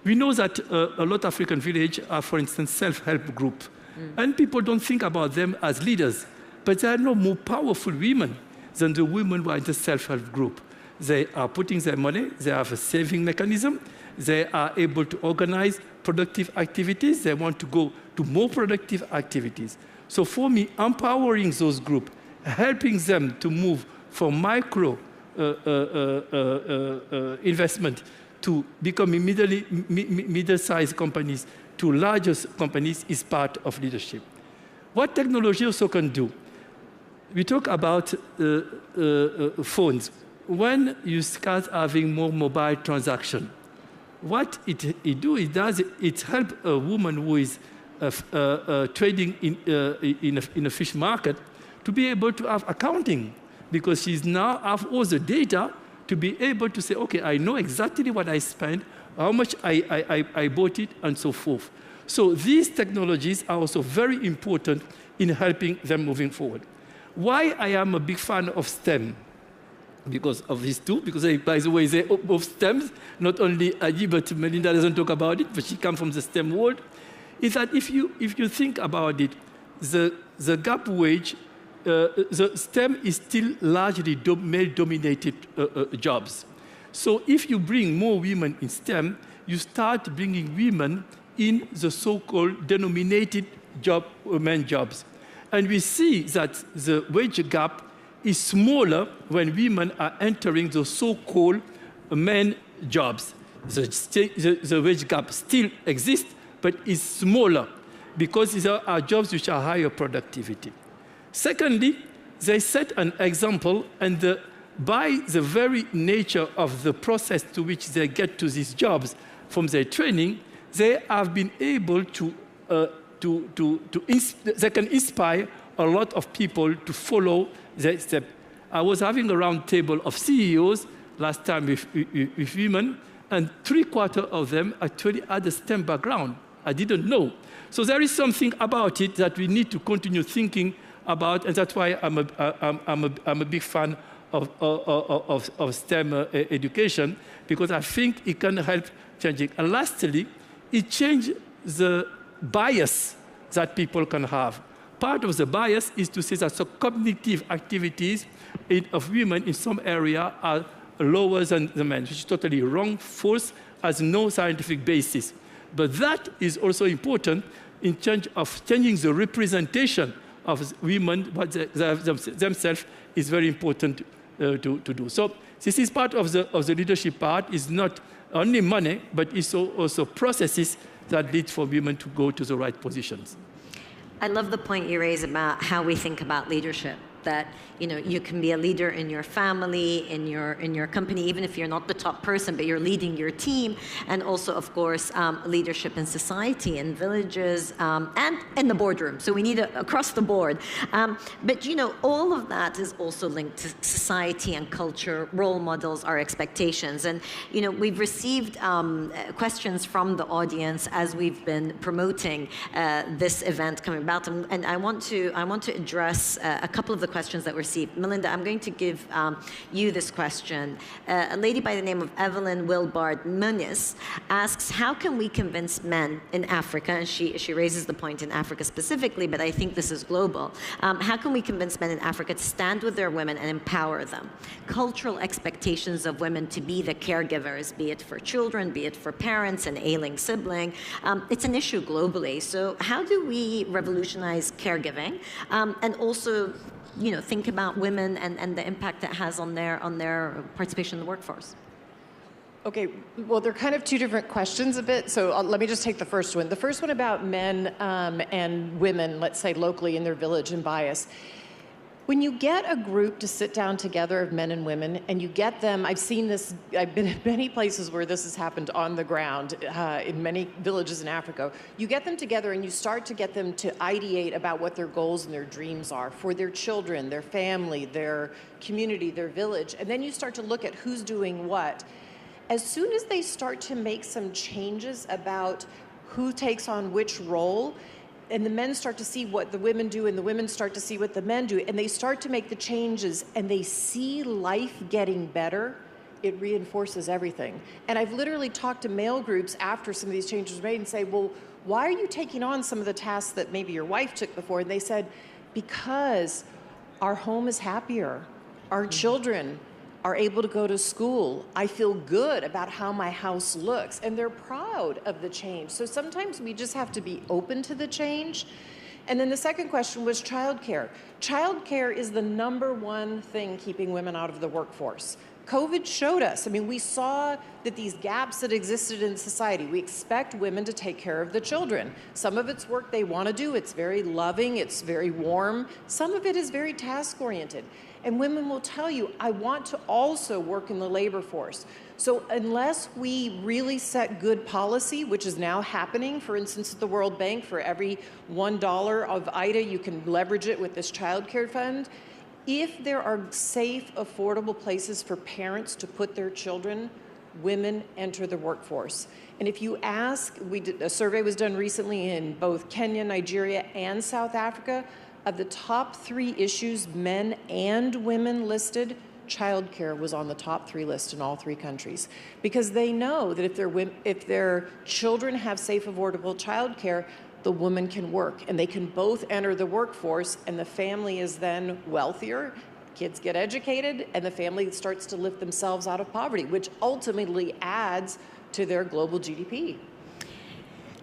Speaker 8: We know that a lot of African villages are, for instance, self-help groups. And people don't think about them as leaders, but they are no more powerful women than the women who are in the self-help group. They are putting their money, they have a saving mechanism, they are able to organize productive activities, they want to go to more productive activities. So for me, empowering those groups, helping them to move from micro investment to becoming middle-sized companies to larger companies is part of leadership. What technology also can do? We talk about phones. When you start having more mobile transaction, what it helps a woman who is trading in a fish market to be able to have accounting, because she's now have all the data to be able to say, okay, I know exactly what I spent, how much I bought it, and so forth. So these technologies are also very important in helping them moving forward. Why I am a big fan of STEM? Because of these two, because by the way, they both STEMs, not only Aji, but Melinda doesn't talk about it, but she comes from the STEM world, is that if you think about it, the gap wage, the STEM is still largely male-dominated jobs. So if you bring more women in STEM, you start bringing women in the so-called denominated men jobs. And we see that the wage gap is smaller when women are entering the so-called men jobs. The wage gap still exists, but is smaller because these are jobs which are higher productivity. Secondly, they set an example, and by the very nature of the process to which they get to these jobs from their training, they have been able they can inspire a lot of people to follow their step. I was having a round table of CEOs last time with women, and 3/4 of them actually had a STEM background. I didn't know. So there is something about it that we need to continue thinking about, and that's why I'm a big fan of STEM education, because I think it can help changing. And lastly, it changes the bias that people can have. Part of the bias is to say that some cognitive activities of women in some area are lower than the men, which is totally wrong, false, has no scientific basis. But that is also important in terms of changing the representation of women, what themselves is very important to do. So this is part of the leadership part. Is not only money, but it's also processes that lead for women to go to the right positions.
Speaker 1: I love the point you raise about how we think about leadership. That you can be a leader in your family, in your company, even if you're not the top person, but you're leading your team, and also, of course, leadership in society, in villages, and in the boardroom. So we need it across the board. But all of that is also linked to society and culture, role models, our expectations, and we've received questions from the audience as we've been promoting this event coming about, and I want to address a couple of the questions that were received. Melinda, I'm going to give you this question. A lady by the name of Evelyn Wilbard Muniz asks, how can we convince men in Africa, and she raises the point in Africa specifically, but I think this is global, how can we convince men in Africa to stand with their women and empower them? Cultural expectations of women to be the caregivers, be it for children, be it for parents, an ailing sibling, it's an issue globally. So how do we revolutionize caregiving and also think about women and the impact that has on their participation in the workforce?
Speaker 6: Okay, well, they're kind of two different questions a bit, so let me just take the first one. The first one about men and women, let's say locally in their village and bias. When you get a group to sit down together of men and women, and you get them, I've seen this, I've been in many places where this has happened on the ground in many villages in Africa. You get them together and you start to get them to ideate about what their goals and their dreams are for their children, their family, their community, their village, and then you start to look at who's doing what. As soon as they start to make some changes about who takes on which role, and the men start to see what the women do, and the women start to see what the men do, and they start to make the changes, and they see life getting better, it reinforces everything. And I've literally talked to male groups after some of these changes were made and say, well, why are you taking on some of the tasks that maybe your wife took before? And they said, because our home is happier, our children are able to go to school. I feel good about how my house looks, and they're proud of the change. So sometimes we just have to be open to the change. And then the second question was childcare. Childcare is the #1 thing keeping women out of the workforce. COVID showed us, we saw that these gaps that existed in society, we expect women to take care of the children. Some of it's work they want to do, it's very loving, it's very warm. Some of it is very task-oriented. And women will tell you, I want to also work in the labor force. So unless we really set good policy, which is now happening, for instance, at the World Bank, for every $1 of IDA, you can leverage it with this child care fund. If there are safe, affordable places for parents to put their children, women enter the workforce. And if you ask, a survey was done recently in both Kenya, Nigeria, and South Africa. Of the top 3 issues men and women listed, childcare was on the top 3 list in all 3 countries. Because they know that if their children have safe, affordable childcare, the woman can work, and they can both enter the workforce, and the family is then wealthier, kids get educated, and the family starts to lift themselves out of poverty, which ultimately adds to their global GDP.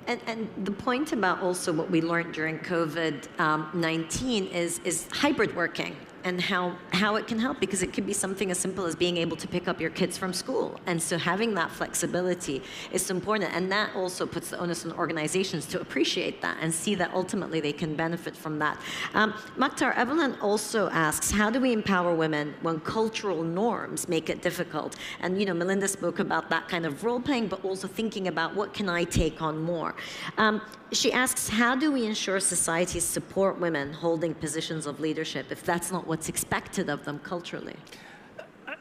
Speaker 1: And the point about also what we learned during COVID-19 is hybrid working. and how it can help, because it could be something as simple as being able to pick up your kids from school. And so having that flexibility is so important. And that also puts the onus on organizations to appreciate that and see that ultimately they can benefit from that. Maktar, Evelyn also asks, how do we empower women when cultural norms make it difficult? And Melinda spoke about that kind of role playing, but also thinking about what can I take on more. She asks, how do we ensure societies support women holding positions of leadership if that's not what's expected of them culturally?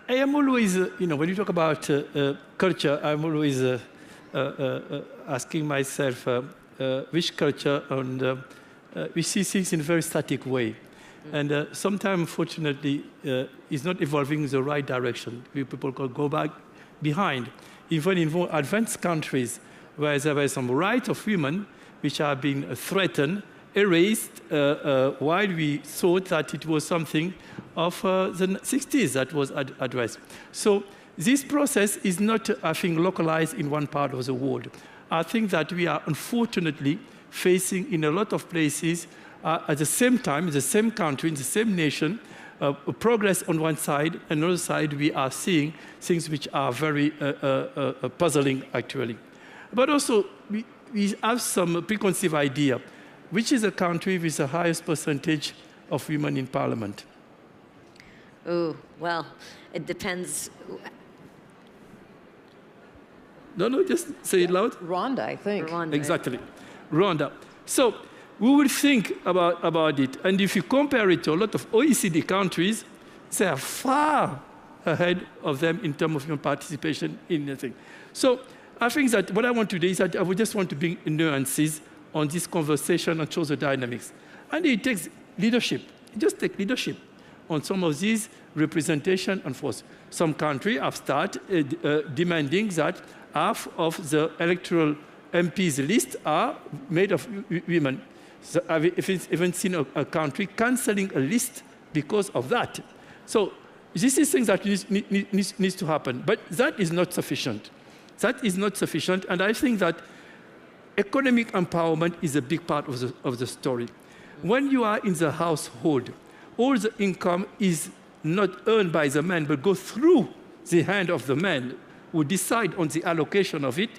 Speaker 8: I am always, when you talk about culture, I'm always asking myself which culture, and we see things in a very static way. And sometimes, unfortunately, it's not evolving in the right direction. People can go back behind. Even in more advanced countries, where there were some rights of women which are being threatened, erased, while we thought that it was something of the 60s that was addressed. So this process is not, I think, localized in one part of the world. I think that we are unfortunately facing in a lot of places at the same time, in the same country, in the same nation, progress on one side, and on the other side we are seeing things which are very puzzling actually. But also we have some preconceived idea. Which is a country with the highest percentage of women in parliament?
Speaker 1: Oh, well, it depends.
Speaker 8: No, just say it loud.
Speaker 6: Rwanda, I think.
Speaker 1: Rwanda.
Speaker 8: Exactly, Rwanda. So we will think about it. And if you compare it to a lot of OECD countries, they are far ahead of them in terms of human participation in the thing. So I think that what I want to do is that I would just want to bring nuances on this conversation and show the dynamics. And it takes leadership. It just takes leadership on some of these representation and force. Some countries have started demanding that half of the electoral MPs list are made of women. So I've even seen a country cancelling a list because of that. So this is things that needs to happen. But that is not sufficient. That is not sufficient. And I think that economic empowerment is a big part of the story. When you are in the household, all the income is not earned by the man, but goes through the hand of the man who decide on the allocation of it.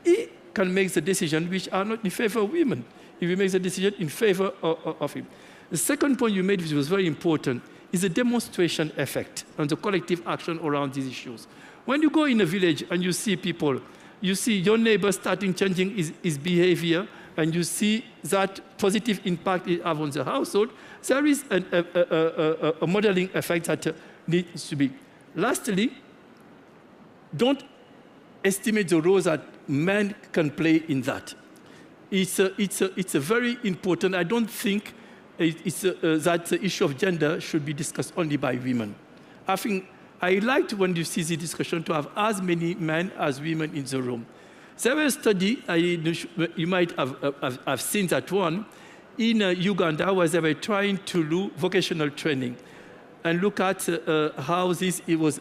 Speaker 8: He can make the decisions which are not in favor of women. If he makes a decision in favor of him. The second point you made, which was very important, is the demonstration effect and the collective action around these issues. When you go in a village and you see people, you see your neighbor starting changing his behavior, and you see that positive impact it has on the household, there is a modeling effect that needs to be. Lastly, don't estimate the role that men can play in that. It's a very important. I don't think that the issue of gender should be discussed only by women. I think I liked when you see the discussion to have as many men as women in the room. There was a study, you might have seen that one, in Uganda, where they were trying to do vocational training and look at how it was.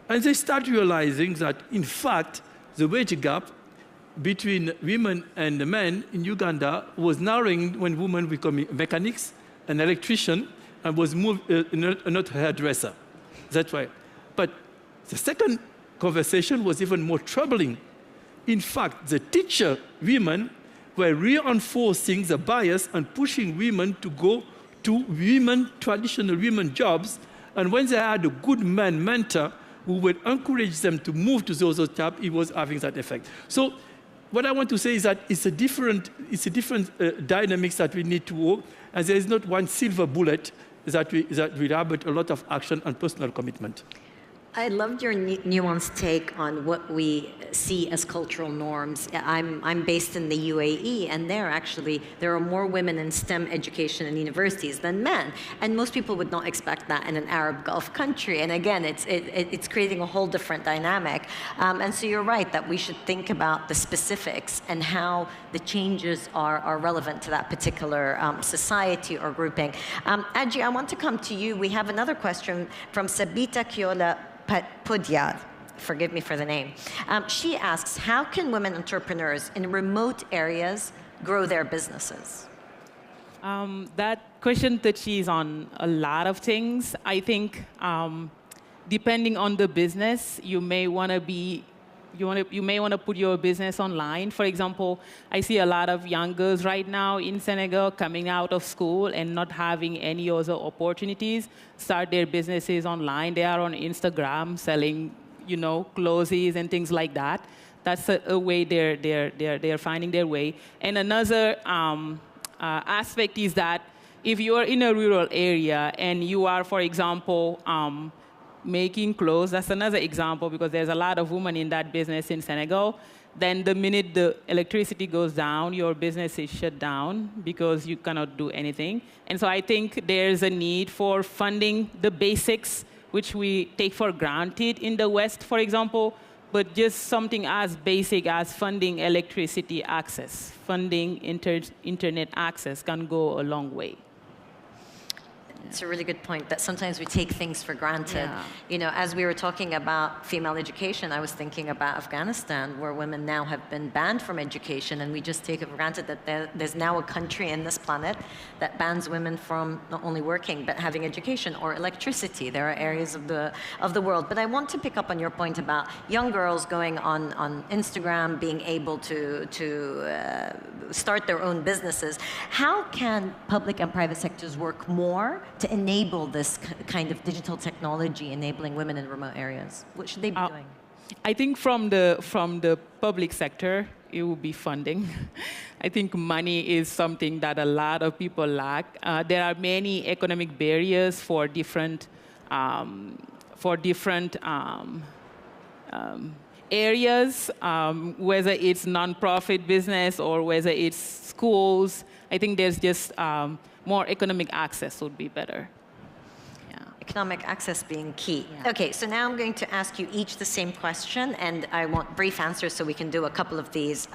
Speaker 8: And they start realizing that, in fact, the wage gap between women and men in Uganda was narrowing when women become mechanics and electrician and was moved, not hairdresser. That's why. But the second conversation was even more troubling. In fact, the teacher women were reinforcing the bias and pushing women to go to traditional women jobs. And when they had a good man mentor who would encourage them to move to those jobs, it was having that effect. So what I want to say is that it's a different dynamics that we need to work, and there is not one silver bullet that we have, but a lot of action and personal commitment.
Speaker 1: I loved your nuanced take on what we see as cultural norms. I'm based in the UAE, and there are more women in STEM education and universities than men. And most people would not expect that in an Arab Gulf country. And again, it's creating a whole different dynamic. And so you're right that we should think about the specifics and how the changes are relevant to that particular society or grouping. Adji, I want to come to you. We have another question from Sabita Kiola Pudyad. Forgive me for the name. She asks, how can women entrepreneurs in remote areas grow their businesses?
Speaker 7: That question touches on a lot of things. I think depending on the business, you may want to put your business online. For example, I see a lot of young girls right now in Senegal coming out of school and not having any other opportunities, start their businesses online. They are on Instagram selling, clothes and things like that. That's a way they're finding their way. And another aspect is that if you are in a rural area and you are, for example, making clothes, that's another example because there's a lot of women in that business in Senegal, then the minute the electricity goes down, your business is shut down because you cannot do anything. And so I think there's a need for funding the basics, which we take for granted in the West, for example, but just something as basic as funding electricity access, funding internet access can go a long way.
Speaker 1: It's a really good point that sometimes we take things for granted.
Speaker 7: Yeah.
Speaker 1: As we were talking about female education, I was thinking about Afghanistan, where women now have been banned from education, and we just take it for granted that there's now a country in this planet that bans women from not only working, but having education or electricity. There are areas of the world. But I want to pick up on your point about young girls going on Instagram, being able to start their own businesses. How can public and private sectors work more to enable this kind of digital technology, enabling women in remote areas? What should they be doing?
Speaker 7: I think from the public sector, it will be funding. I think money is something that a lot of people lack. There are many economic barriers for different areas, whether it's nonprofit business or whether it's schools. I think there's just more economic access would be better. Yeah.
Speaker 1: Economic access being key.
Speaker 7: Yeah.
Speaker 1: Okay, so now I'm going to ask you each the same question, and I want brief answers so we can do a couple of these.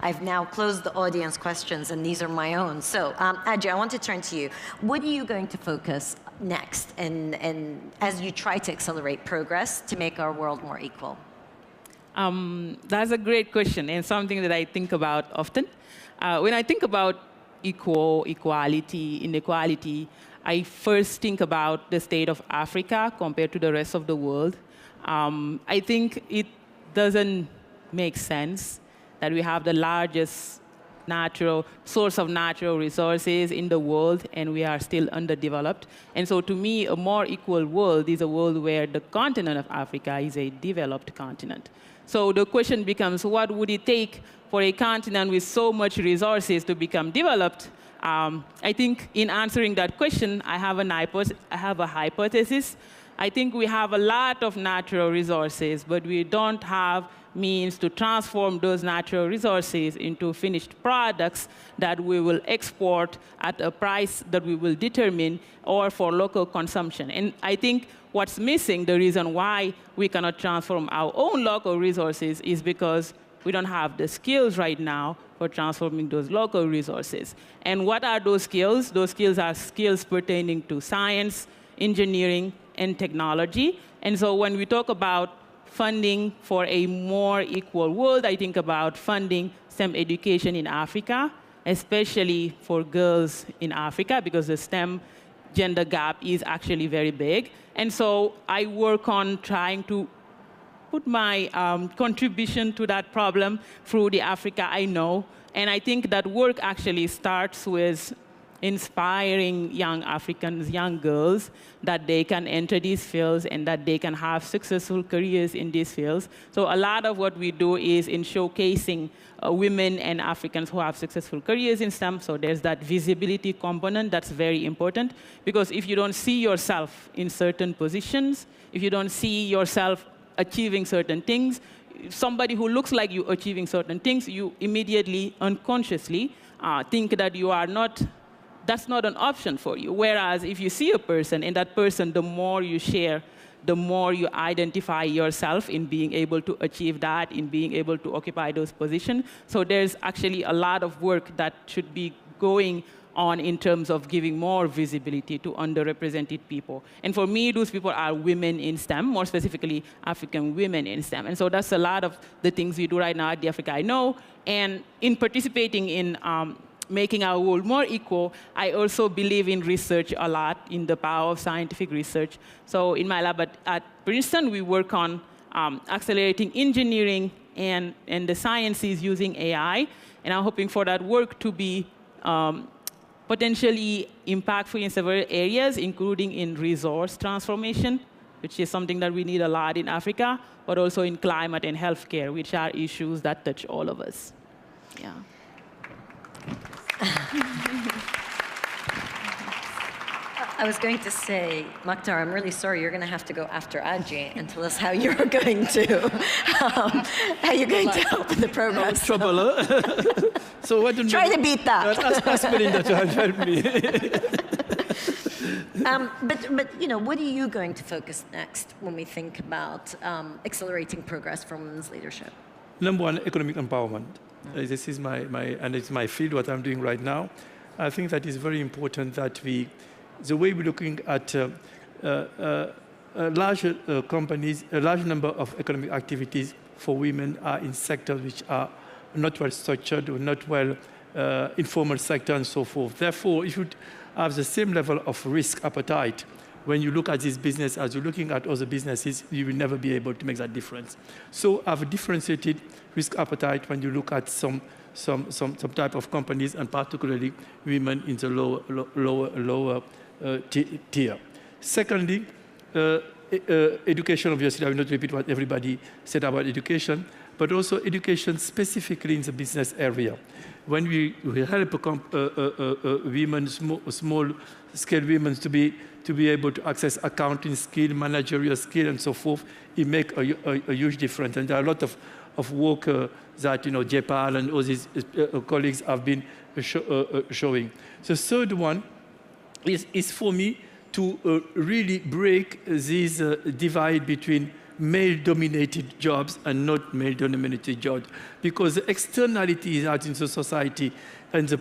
Speaker 1: I've now closed the audience questions, and these are my own. So, Ajay, I want to turn to you. What are you going to focus next and as you try to accelerate progress to make our world more equal?
Speaker 7: That's a great question and something that I think about often. When I think about equality, inequality, I first think about the state of Africa compared to the rest of the world. I think it doesn't make sense that we have the largest source of natural resources in the world and we are still underdeveloped. And so to me, a more equal world is a world where the continent of Africa is a developed continent. So the question becomes, what would it take for a continent with so much resources to become developed? I think in answering that question, I have a hypothesis. I think we have a lot of natural resources, but we don't have means to transform those natural resources into finished products that we will export at a price that we will determine or for local consumption. And I think what's missing, the reason why we cannot transform our own local resources is because we don't have the skills right now for transforming those local resources. And what are those skills? Those skills are skills pertaining to science, engineering, and technology. And so when we talk about funding for a more equal world, I think about funding STEM education in Africa, especially for girls in Africa, because the STEM gender gap is actually very big. And so I work on trying to put my contribution to that problem through the Africa I Know. And I think that work actually starts with inspiring young Africans, young girls, that they can enter these fields and that they can have successful careers in these fields. So a lot of what we do is in showcasing women and Africans who have successful careers in STEM. So there's that visibility component that's very important, because if you don't see yourself in certain positions, if you don't see yourself achieving certain things, somebody who looks like you achieving certain things, you immediately, unconsciously think that you are not, that's not an option for you. Whereas if you see a person, and that person, the more you share, the more you identify yourself in being able to achieve that, in being able to occupy those positions. So there's actually a lot of work that should be going on in terms of giving more visibility to underrepresented people. And for me, those people are women in STEM, more specifically African women in STEM. And so that's a lot of the things we do right now at the Africa I Know. And in participating in making our world more equal, I also believe in research a lot, in the power of scientific research. So in my lab at Princeton, we work on accelerating engineering and the sciences using AI. And I'm hoping for that work to be potentially impactful in several areas, including in resource transformation, which is something that we need a lot in Africa, but also in climate and healthcare, which are issues that touch all of us. Yeah.
Speaker 1: I was going to say, Maktar, I'm really sorry, you're going to have to go after Aji and tell us how you're going to help in the progress.
Speaker 8: Trouble, huh? So why don't
Speaker 1: Try to beat that.
Speaker 8: Ask Melinda to help me.
Speaker 1: But you know, what are you going to focus next when we think about accelerating progress for women's leadership?
Speaker 8: Number one, economic empowerment. This is and it's my field, what I'm doing right now. I think that is very important that the way we're looking at large companies, a large number of economic activities for women are in sectors which are not well structured or not well informal sector and so forth. Therefore, if you have the same level of risk appetite when you look at this business as you're looking at other businesses, you will never be able to make that difference. So have a differentiated risk appetite when you look at some type of companies, and particularly women in the lower tier. Secondly, education, obviously, I will not repeat what everybody said about education, but also education specifically in the business area. When we help women, small-scale women to be able to access accounting skill, managerial skill, and so forth, it makes a huge difference. And there are a lot of work that Jepal and all these colleagues have been showing. The third one is for me to really break this divide between male-dominated jobs and not male-dominated jobs, because the externality out in the society and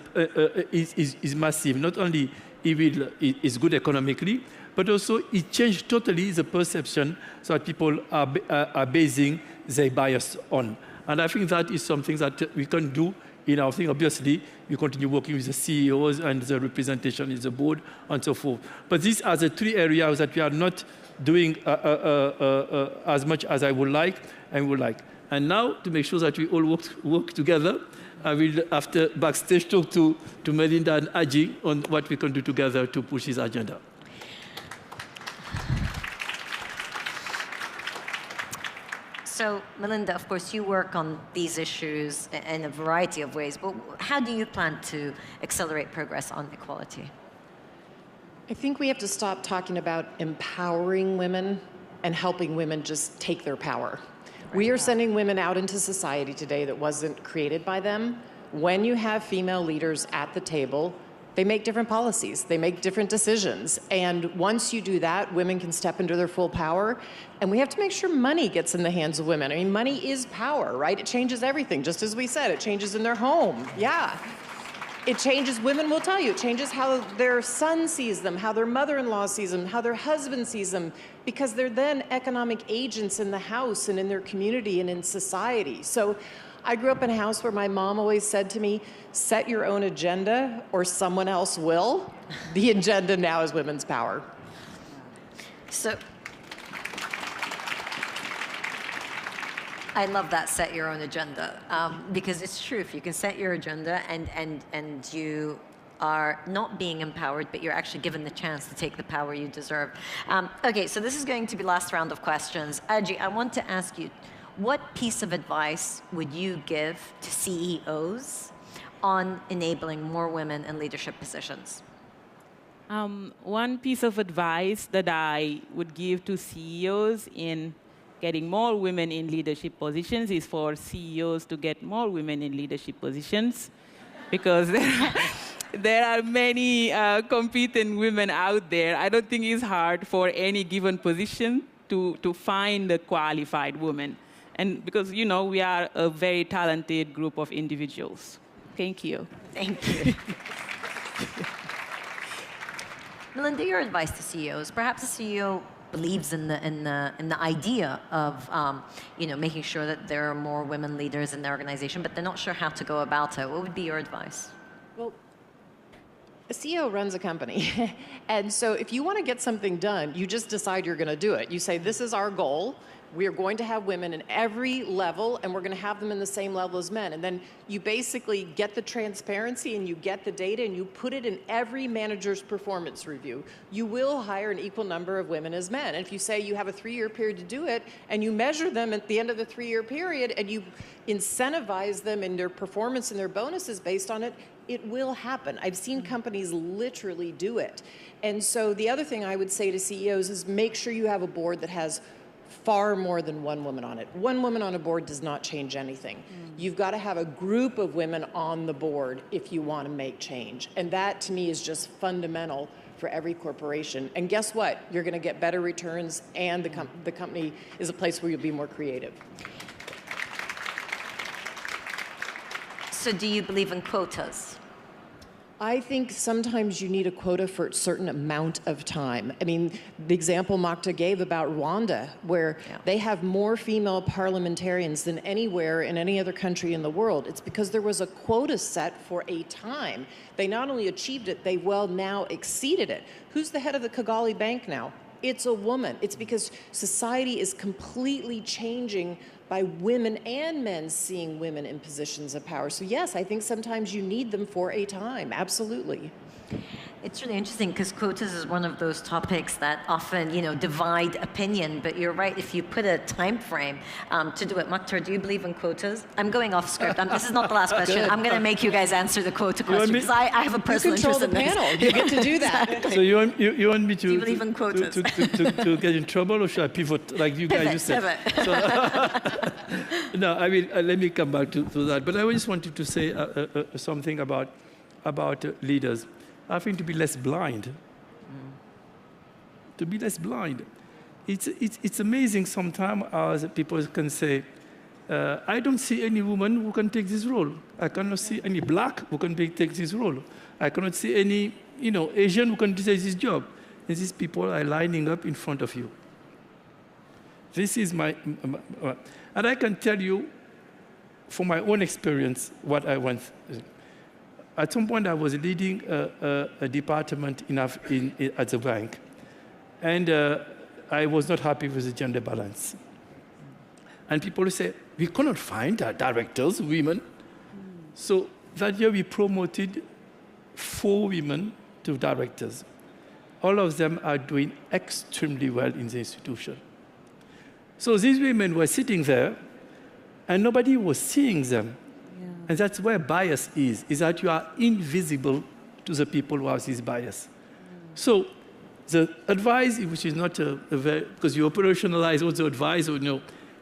Speaker 8: is massive. Not only is good economically, but also it changed totally the perception that people are basing their bias on. And I think that is something that we can do in our thing. Obviously, we continue working with the CEOs and the representation in the board and so forth. But these are the three areas that we are not doing as much as I would like and would like. And now, to make sure that we all work together, I will, after backstage, talk to Melinda and Aji on what we can do together to push this agenda.
Speaker 1: So, Melinda, of course, you work on these issues in a variety of ways, but how do you plan to accelerate progress on equality?
Speaker 6: I think we have to stop talking about empowering women and helping women just take their power. We are sending women out into society today that wasn't created by them. When you have female leaders at the table, they make different policies, they make different decisions. And once you do that, women can step into their full power. And we have to make sure money gets in the hands of women. I mean, money is power, right? It changes everything, just as we said, it changes in their home, yeah. It changes, women will tell you, it changes how their son sees them, how their mother-in-law sees them, how their husband sees them, because they're then economic agents in the house and in their community and in society. So I grew up in a house where my mom always said to me, set your own agenda or someone else will. The agenda now is women's power.
Speaker 1: So, I love that, set your own agenda, because it's true, if you can set your agenda and you are not being empowered, but you're actually given the chance to take the power you deserve. Okay, so this is going to be last round of questions. Aji, I want to ask you, what piece of advice would you give to CEOs on enabling more women in leadership positions?
Speaker 7: One piece of advice that I would give to CEOs in getting more women in leadership positions is for CEOs to get more women in leadership positions, because there are many competent women out there. I don't think it's hard for any given position to find a qualified woman. And because, you know, we are a very talented group of individuals. Thank you.
Speaker 1: Thank you. Melinda, your advice to CEOs. Perhaps a CEO believes in the idea of making sure that there are more women leaders in their organization, but they're not sure how to go about it. What would be your advice?
Speaker 6: Well, a CEO runs a company. And so if you want to get something done, you just decide you're going to do it. You say, this is our goal. We are going to have women in every level, and we're going to have them in the same level as men. And then you basically get the transparency and you get the data and you put it in every manager's performance review. You will hire an equal number of women as men. And if you say you have a 3-year period to do it, and you measure them at the end of the 3-year period, and you incentivize them in their performance and their bonuses based on it, it will happen. I've seen companies literally do it. And so the other thing I would say to CEOs is make sure you have a board that has far more than one woman on it. One woman on a board does not change anything. You've got to have a group of women on the board if you want to make change. And that, to me, is just fundamental for every corporation. And guess what? You're going to get better returns, and the company is a place where you'll be more creative.
Speaker 1: So do you believe in quotas?
Speaker 6: I think sometimes you need a quota for a certain amount of time. I mean, the example Makta gave about Rwanda, where they have more female parliamentarians than anywhere in any other country in the world. It's because there was a quota set for a time. They not only achieved it, they well now exceeded it. Who's the head of the Kigali Bank now? It's a woman. It's because society is completely changing by women and men seeing women in positions of power. So yes, I think sometimes you need them for a time, absolutely.
Speaker 1: It's really interesting because quotas is one of those topics that often, divide opinion. But you're right. If you put a time frame to do it, Maktar, do you believe in quotas? I'm going off script. This is not the last question. I'm going to make you guys answer the quota question because I have a personal interest in this.
Speaker 6: You control the panel. You get to do that.
Speaker 8: So you want me to,
Speaker 1: do you believe in quotas?
Speaker 8: to get in trouble, or should I pivot like you guys just said? So, no, I mean, let me come back to that. But I just wanted to say something about leaders. I think to be less blind. To be less blind. It's amazing sometimes as people can say, I don't see any woman who can take this role. I cannot see any black who can take this role. I cannot see any Asian who can do this job. And these people are lining up in front of you. This is my and I can tell you from my own experience what I went through. At some point, I was leading a department at the bank, and I was not happy with the gender balance. And people say, we cannot find directors, women. So that year, we promoted 4 women to directors. All of them are doing extremely well in the institution. So these women were sitting there, and nobody was seeing them. And that's where bias is that you are invisible to the people who have this bias. So the advice, which is not because you operationalize what the advice,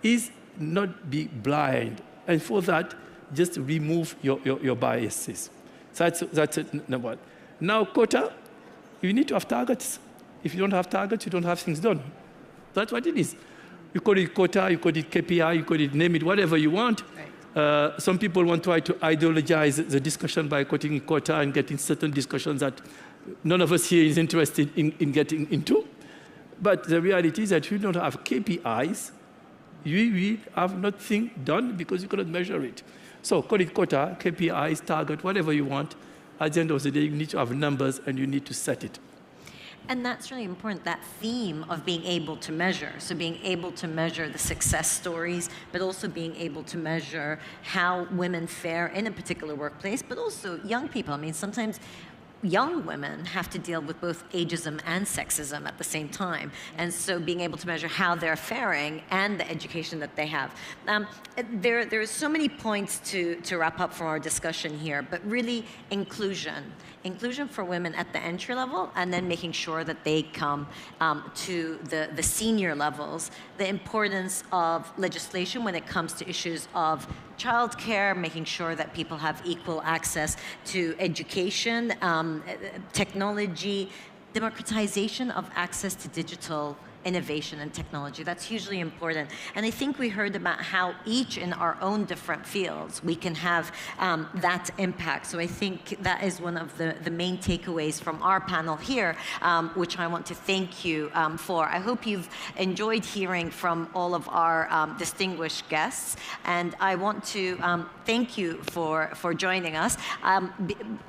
Speaker 8: is not be blind. And for that, just remove your biases. So that's number one. Now, quota, you need to have targets. If you don't have targets, you don't have things done. That's what it is. You call it quota, you call it KPI, you call it name it, whatever you want. Right. Some people want to try to ideologize the discussion by quoting quota and getting certain discussions that none of us here is interested in getting into. But the reality is that you don't have KPIs, you have nothing done because you cannot measure it. So call it quota, KPIs, target, whatever you want. At the end of the day, you need to have numbers and you need to set it.
Speaker 1: And that's really important, that theme of being able to measure. So being able to measure the success stories, but also being able to measure how women fare in a particular workplace, but also young people. I mean, sometimes young women have to deal with both ageism and sexism at the same time. And so being able to measure how they're faring and the education that they have. There are so many points to wrap up from our discussion here, but really inclusion. Inclusion for women at the entry level, and then making sure that they come to the senior levels. The importance of legislation when it comes to issues of childcare, making sure that people have equal access to education, technology, democratization of access to digital innovation and technology. That's hugely important. And I think we heard about how each in our own different fields, we can have that impact. So I think that is one of the main takeaways from our panel here, which I want to thank you for. I hope you've enjoyed hearing from all of our distinguished guests. And I want to thank you for joining us.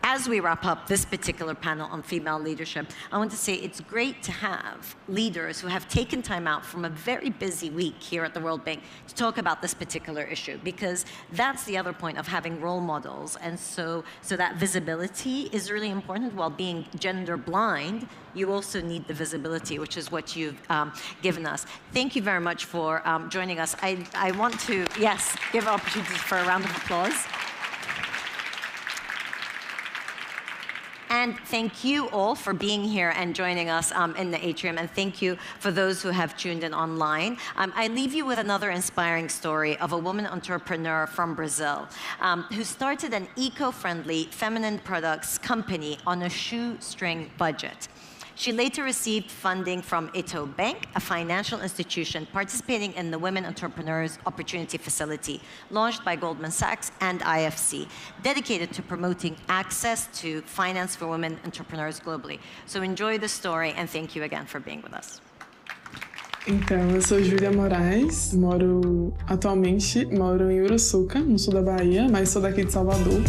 Speaker 1: As we wrap up this particular panel on female leadership, I want to say it's great to have leaders who have taken time out from a very busy week here at the World Bank to talk about this particular issue, because that's the other point of having role models. And so that visibility is really important. While being gender blind, you also need the visibility, which is what you've given us. Thank you very much for joining us. I want to, yes, give opportunities for a round of applause. And thank you all for being here and joining us in the atrium. And thank you for those who have tuned in online. I leave you with another inspiring story of a woman entrepreneur from Brazil who started an eco-friendly feminine products company on a shoestring budget. She later received funding from Ito Bank, a financial institution participating in the Women Entrepreneurs Opportunity Facility, launched by Goldman Sachs and IFC, dedicated to promoting access to finance for women entrepreneurs globally. So enjoy the story, and thank you again for being with us.
Speaker 9: Então, eu sou Júlia Moraes, atualmente moro em Uruçuca, no sul da Bahia, mas sou daqui de Salvador.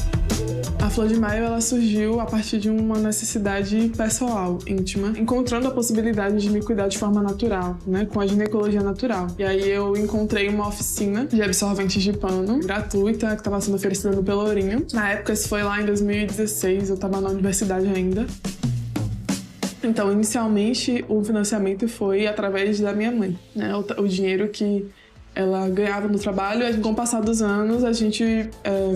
Speaker 9: A Flor de Maio ela surgiu a partir de uma necessidade pessoal, íntima, encontrando a possibilidade de me cuidar de forma natural, né, com a ginecologia natural. E aí eu encontrei uma oficina de absorventes de pano gratuita que estava sendo oferecida no Pelourinho. Na época, isso foi lá em 2016, eu estava na universidade ainda. Então, inicialmente, o financiamento foi através da minha mãe, né? O dinheiro que ela ganhava no trabalho. Com o passar dos anos, a gente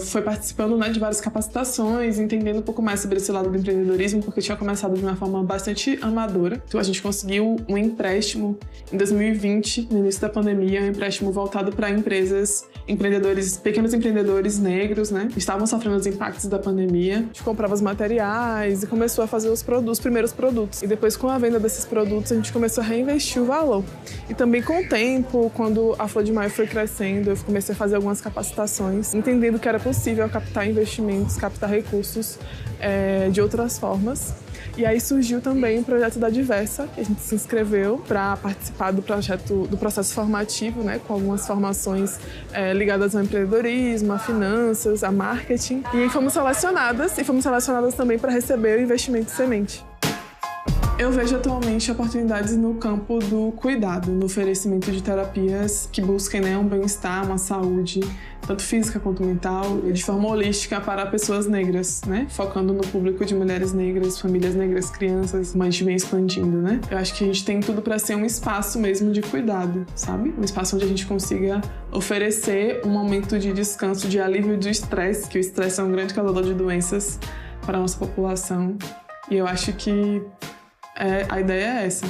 Speaker 9: foi participando, né, de várias capacitações, entendendo um pouco mais sobre esse lado do empreendedorismo, porque tinha começado de uma forma bastante amadora. Então, a gente conseguiu um empréstimo em 2020, no início da pandemia, um empréstimo voltado para empresas, empreendedores, pequenos empreendedores negros, né, que estavam sofrendo os impactos da pandemia. A gente comprava os materiais e começou a fazer os primeiros produtos. E depois, com a venda desses produtos, a gente começou a reinvestir o valor. E também com o tempo, quando a Flor de Maio foi crescendo, eu comecei a fazer algumas capacitações, entendendo que era possível captar investimentos, captar recursos de outras formas. E aí surgiu também o projeto da Diversa, que a gente se inscreveu para participar do processo formativo, né, com algumas formações ligadas ao empreendedorismo, a finanças, a marketing. E aí fomos selecionadas também para receber o investimento semente. Eu vejo atualmente oportunidades no campo do cuidado, no oferecimento de terapias que busquem, né, um bem-estar, uma saúde, tanto física quanto mental, de forma holística para pessoas negras, né? Focando no público de mulheres negras, famílias negras, crianças, mas a gente vem expandindo, né? Eu acho que a gente tem tudo para ser um espaço mesmo de cuidado, sabe? Um espaço onde a gente consiga oferecer um momento de descanso, de alívio do estresse, que o estresse é um grande causador de doenças para a nossa população. E eu acho que a ideia é essa.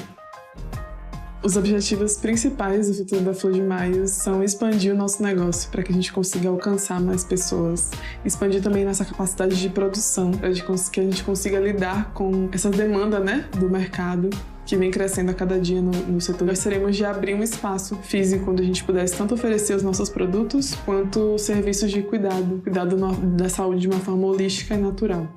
Speaker 9: Os objetivos principais do futuro da Flor de Maio são expandir o nosso negócio para que a gente consiga alcançar mais pessoas, expandir também nossa capacidade de produção, para que a gente consiga lidar com essa demanda, né, do mercado que vem crescendo a cada dia no setor. Gostaríamos de abrir um espaço físico onde a gente pudesse tanto oferecer os nossos produtos quanto serviços de cuidado da saúde de uma forma holística e natural.